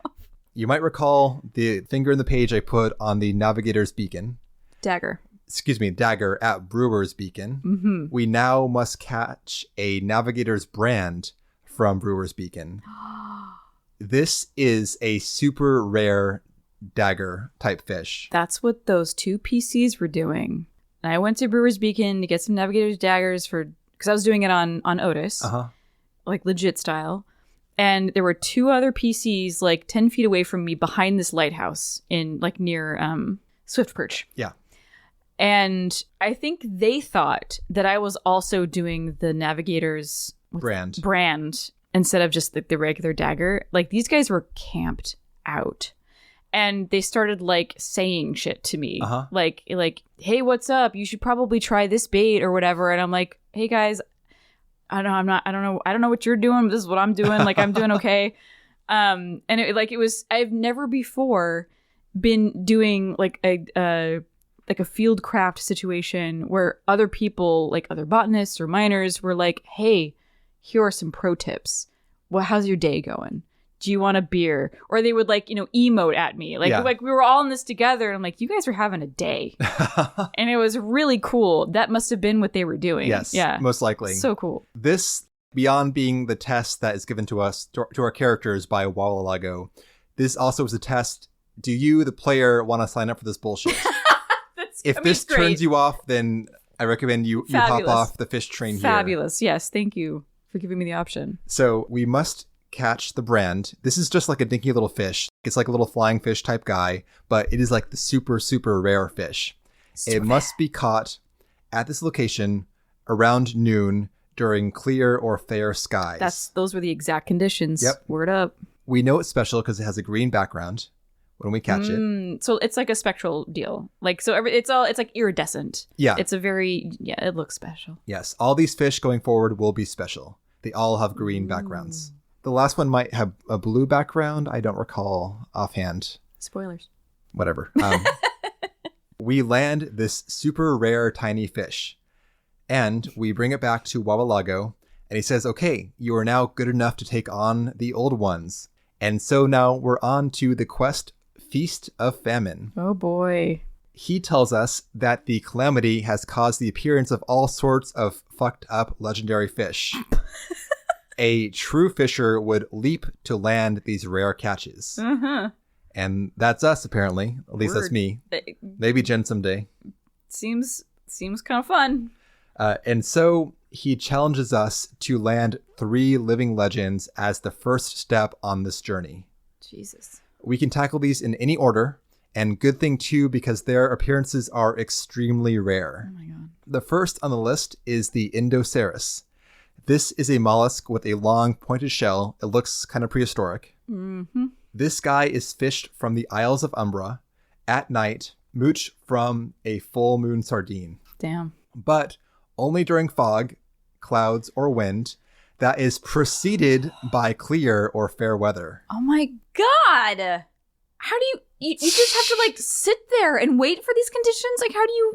You might recall the finger in the page I put on the navigator's beacon. Dagger at Brewer's Beacon. Mm-hmm. We now must catch a navigator's brand from Brewer's Beacon. This is a super rare dagger type fish. That's what those two PCs were doing. And I went to Brewer's Beacon to get some navigator's daggers because I was doing it on Otis, like legit style. And there were two other PCs like 10 feet away from me behind this lighthouse in like near Swift Perch. Yeah. And I think they thought that I was also doing the navigator's brand instead of just the regular dagger. Like these guys were camped out. And they started like saying shit to me, like, hey, what's up? You should probably try this bait or whatever. And I'm like, hey guys, I don't know what you're doing, but this is what I'm doing. Like I'm doing okay. And I've never before been doing like a field craft situation where other people, like other botanists or miners, were like, hey, here are some pro tips. Well, how's your day going? Do you want a beer? Or they would like, emote at me. Like we were all in this together. And I'm like, you guys are having a day. And it was really cool. That must have been what they were doing. Yes. Yeah. Most likely. So cool. This, beyond being the test that is given to us, to our characters by Wawalago, this also is a test. Do you, the player, want to sign up for this bullshit? If this turns you off, then I recommend you hop off the fish train here. Fabulous. Yes. Thank you for giving me the option. So we must catch the brand. This is just like a dinky little fish. It's like a little flying fish type guy, but it is like the super, super rare fish. It must be caught at this location around noon during clear or fair skies. Those were the exact conditions. Yep. Word up. We know it's special because it has a green background when we catch it. So it's like a spectral deal. Like, so it's like iridescent. Yeah. It's it looks special. Yes. All these fish going forward will be special. They all have green backgrounds. The last one might have a blue background. I don't recall offhand. Spoilers. Whatever. We land this super rare tiny fish and we bring it back to Wawalago and he says, okay, you are now good enough to take on the old ones. And so now we're on to the quest Feast of Famine. Oh boy. He tells us that the calamity has caused the appearance of all sorts of fucked up legendary fish. A true fisher would leap to land these rare catches. And that's us, apparently. At least that's me. Maybe Jen someday. Seems kind of fun. And so he challenges us to land 3 living legends as the first step on this journey. Jesus. We can tackle these in any order. And good thing, too, because their appearances are extremely rare. Oh, my God. The first on the list is the Indoceras. This is a mollusk with a long, pointed shell. It looks kind of prehistoric. Mm-hmm. This guy is fished from the Isles of Umbra at night, mooch from a full moon sardine. Damn. But only during fog, clouds, or wind that is preceded by clear or fair weather. Oh my God. How do you just have to like sit there and wait for these conditions? Like, how do you...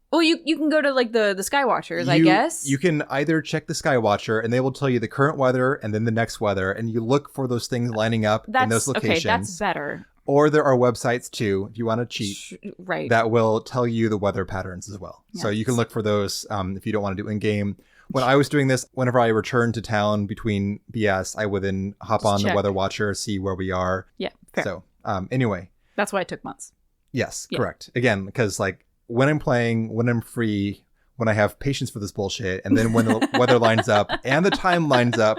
Well, you can go to like the Skywatchers, I guess. You can either check the Skywatcher and they will tell you the current weather and then the next weather, and you look for those things lining up in those locations. Okay, that's better. Or there are websites too, if you want to cheat, right, that will tell you the weather patterns as well. Yes. So you can look for those if you don't want to do in-game. When I was doing this, whenever I returned to town between BS, I would then hop on the Weather Watcher, see where we are. Yeah, fair. So anyway. That's why it took months. Yes, correct. Again, because like, when I'm playing, when I'm free, when I have patience for this bullshit, and then when the weather lines up and the time lines up.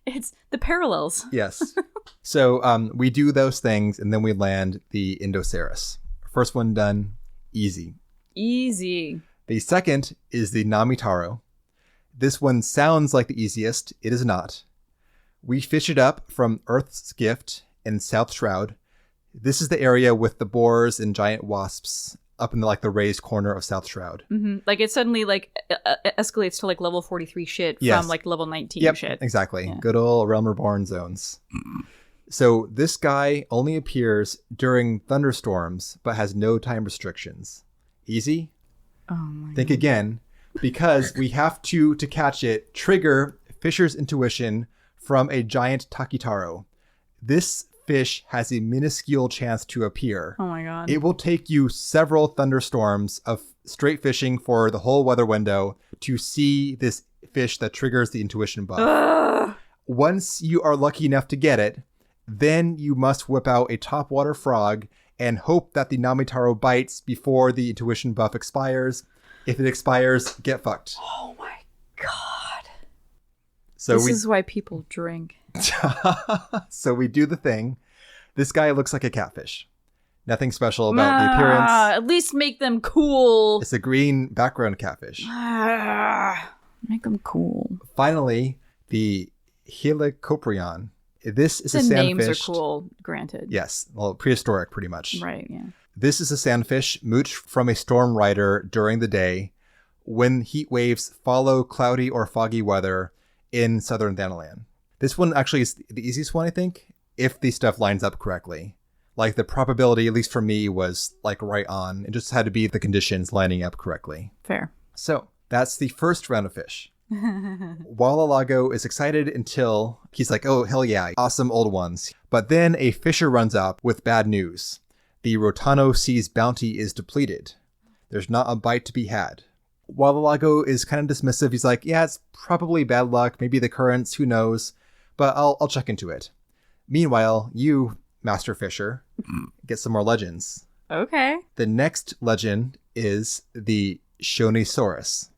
It's the parallels. Yes. So we do those things, and then we land the Indoceras. First one done, easy. Easy. The second is the Namitaro. This one sounds like the easiest. It is not. We fish it up from Earth's Gift in South Shroud. This is the area with the boars and giant wasps up in the raised corner of South Shroud. Mm-hmm. Like it suddenly escalates to like level 43 shit from like level 19 shit. Exactly. Yeah. Good old Realm Reborn zones. So this guy only appears during thunderstorms, but has no time restrictions. Easy? Oh my Think God. again, because we have to catch it, trigger Fisher's intuition from a giant Takitaro. This fish has a minuscule chance to appear. Oh my God. It will take you several thunderstorms of straight fishing for the whole weather window to see this fish that triggers the intuition buff. Ugh. Once you are lucky enough to get it, then you must whip out a topwater frog and hope that the Namitaro bites before the intuition buff expires. If it expires, get fucked. Oh my God. So this is why people drink. So we do the thing. This guy looks like a catfish. Nothing special about the appearance. At least make them cool. It's a green background catfish. Make them cool. Finally, the Helicoprion. This is a The sandfish. names are cool, granted. Yes. Well, prehistoric, pretty much. Right, yeah. This is a sandfish mooch from a storm rider during the day when heat waves follow cloudy or foggy weather in southern Thanalan. This one actually is the easiest one, I think, if the stuff lines up correctly. Like the probability, at least for me, was like right on. It just had to be the conditions lining up correctly. Fair. So that's the first round of fish. Wallalago is excited until he's like, oh, hell yeah, awesome old ones. But then a fisher runs up with bad news. The Rotano Sea's bounty is depleted. There's not a bite to be had. Wallalago is kind of dismissive. He's like, yeah, it's probably bad luck, maybe the currents, who knows, but I'll check into it. Meanwhile, you, Master Fisher, get some more legends. Okay. The next legend is the Shonisaurus.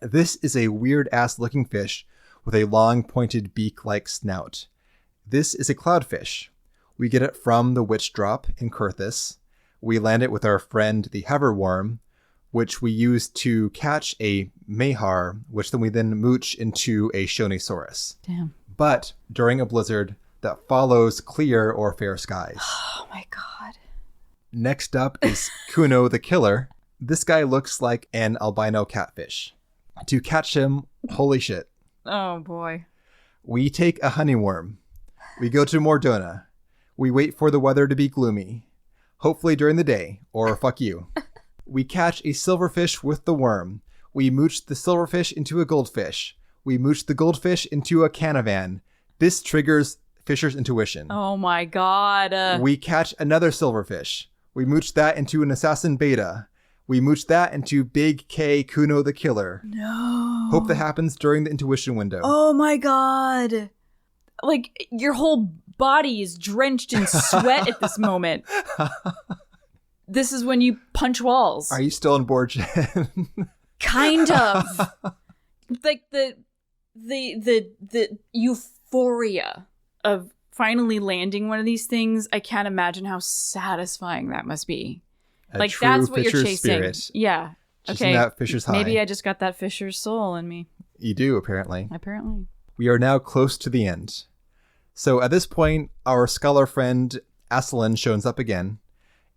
This is a weird-ass looking fish with a long, pointed beak-like snout. This is a cloudfish. We get it from the Witch Drop in Kurthus. We land it with our friend the Hoverworm, which we use to catch a Mahar, which then we mooch into a Shonisaurus. Damn. But during a blizzard that follows clear or fair skies. Oh my God. Next up is Kuno the Killer. This guy looks like an albino catfish. To catch him, holy shit. Oh boy. We take a honeyworm. We go to Mordona. We wait for the weather to be gloomy. Hopefully during the day, or fuck you. We catch a silverfish with the worm. We mooch the silverfish into a goldfish. We mooch the goldfish into a canavan. This triggers Fisher's intuition. Oh my God. We catch another silverfish. We mooch that into an assassin beta. We mooch that into Big K Kuno the Killer. No. Hope that happens during the intuition window. Oh my God. Like, your whole body is drenched in sweat at this moment. This is when you punch walls. Are you still on board, Jen? Kind of. Like the euphoria of finally landing one of these things. I can't imagine how satisfying that must be. A true that's what Fisher's you're chasing. Spirit. Yeah. Chasing Okay. that Fisher's high. Maybe I just got that Fisher's soul in me. You do, apparently. Apparently. We are now close to the end. So at this point, our scholar friend Aslan shows up again,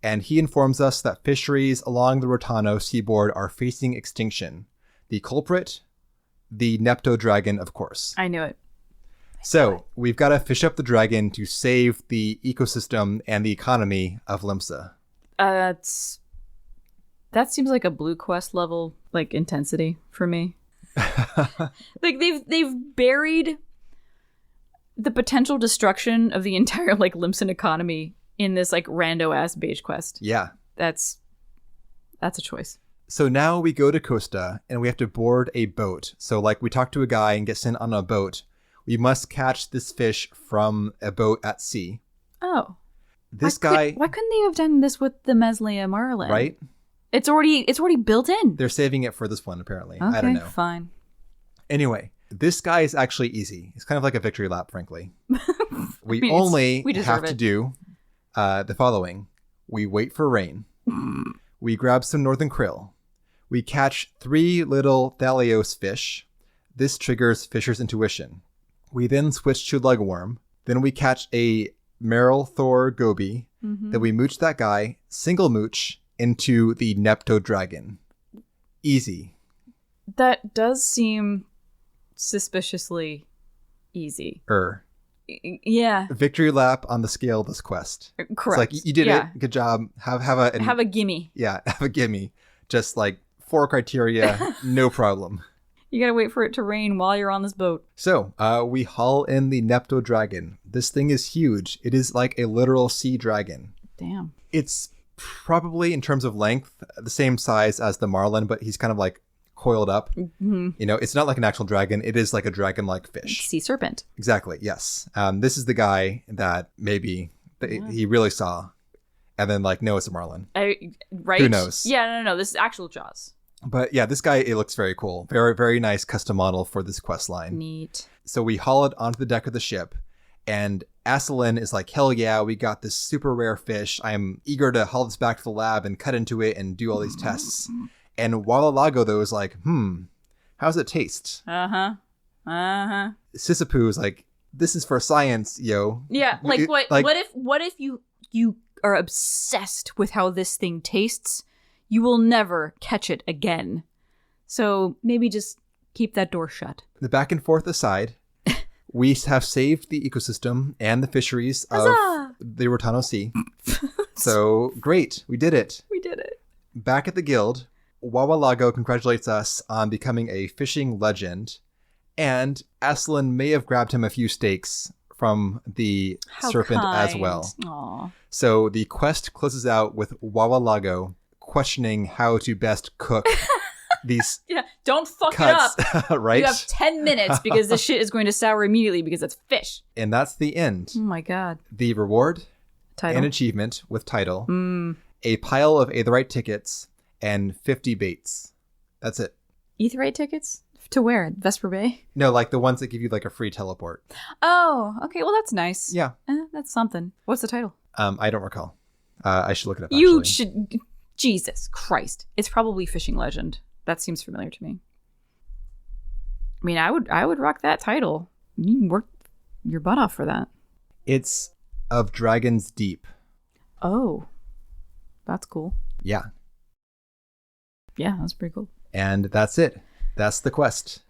and he informs us that fisheries along the Rotano seaboard are facing extinction. The culprit? The Nepto dragon, of course. I knew it. So we've got to fish up the dragon to save the ecosystem and the economy of Limsa. That seems like a Blue Quest level like intensity for me. Like they've buried the potential destruction of the entire like Limsan economy in this like rando ass beige quest. Yeah. That's a choice. So now we go to Costa and we have to board a boat. So like we talk to a guy and get sent on a boat. We must catch this fish from a boat at sea. Oh. This why guy... Why couldn't they have done this with the Meslia Marlin? Right? It's already built in. They're saving it for this one, apparently. Okay, I don't know. Fine. Anyway, this guy is actually easy. It's kind of like a victory lap, frankly. We mean, only we have deserve to it. do the following. We wait for rain. We grab some northern krill. We catch 3 little Thalios fish. This triggers Fisher's intuition. We then switch to Legworm. Then we catch a Meryl Thor Goby. Then we mooch that guy, single mooch, into the Nepto Dragon. Easy. That does seem suspiciously easy. Yeah. Victory lap on the scale of this quest. Correct. It's like, you did it. Good job. Have a gimme. Yeah, have a gimme. Just like 4 criteria, no problem. You gotta wait for it to rain while you're on this boat. So, we haul in the Nepto Dragon. This thing is huge. It is like a literal sea dragon. Damn. It's probably, in terms of length, the same size as the Marlin, but he's kind of like coiled up. You know, it's not like an actual dragon. It is like a dragon-like fish. Sea serpent. Exactly, yes. This is the guy that maybe he really saw. And then like, no, it's a Marlin. Right? Who knows? Yeah, no. This is actual Jaws. But yeah, this guy, it looks very cool. Very, very nice custom model for this quest line. Neat. So we haul it onto the deck of the ship. And Asselin is like, hell yeah, we got this super rare fish. I'm eager to haul this back to the lab and cut into it and do all these tests. And Wallalago, though, is like, how's it taste? Sisapoo is like, this is for science, yo. Yeah, like what if you are obsessed with how this thing tastes? You will never catch it again. So maybe just keep that door shut. The back and forth aside, we have saved the ecosystem and the fisheries of the Rotano Sea. So great, we did it. We did it. Back at the guild, Wawalago congratulates us on becoming a fishing legend, and Aslan may have grabbed him a few steaks from the serpent as well. Aww. So the quest closes out with Wawalago questioning how to best cook these don't fuck cuts, it up. Right? You have 10 minutes because this shit is going to sour immediately because it's fish. And that's the end. Oh my god. The reward, title, an achievement with title, a pile of Aetherite tickets, and 50 baits. That's it. Aetherite tickets? To where? Vesper Bay? No, like the ones that give you like a free teleport. Oh, okay. Well, that's nice. Yeah. That's something. What's the title? I don't recall. I should look it up, actually. You should... Jesus Christ. It's probably Fishing Legend. That seems familiar to me. I mean, I would rock that title. You can work your butt off for that. It's of Dragon's Deep. Oh. That's cool. Yeah. Yeah, that's pretty cool. And that's it. That's the quest.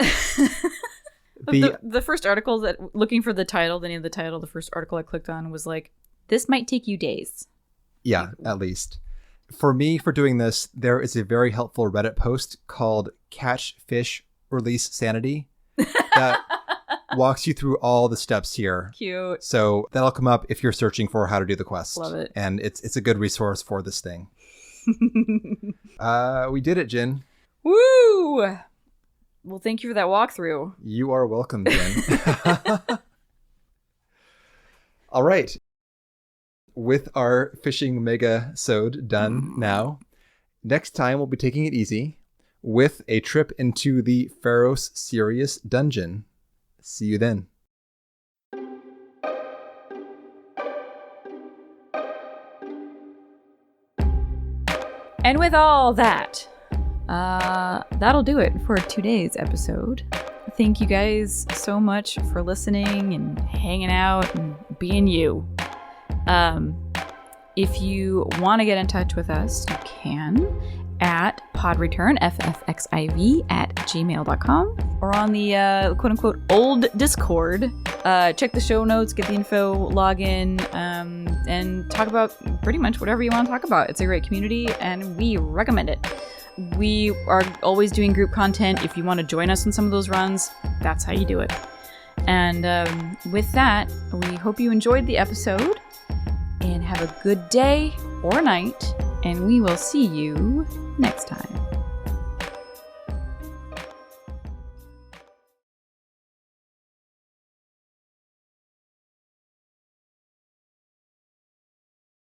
The first article that, looking for the title, the name of the title, the first article I clicked on was like, this might take you days. Yeah, at least. For me, for doing this, there is a very helpful Reddit post called Catch Fish Release Sanity that walks you through all the steps here. Cute. So that'll come up if you're searching for how to do the quest. Love it. And it's a good resource for this thing. We did it, Jin. Woo! Well, thank you for that walkthrough. You are welcome, Jin. All right. With our fishing mega-sode done now, next time we'll be taking it easy with a trip into the Pharos Sirius dungeon. See you then. And with all that, that'll do it for today's episode. Thank you guys so much for listening and hanging out and being you. If you want to get in touch with us, you can at podreturnffxiv at gmail.com or on the quote-unquote old Discord. Check the show notes, get the info, log in, and talk about pretty much whatever you want to talk about. It's a great community, and we recommend it. We are always doing group content. If you want to join us in some of those runs, that's how you do it. And with that, we hope you enjoyed the episode, and have a good day or night, and we will see you next time.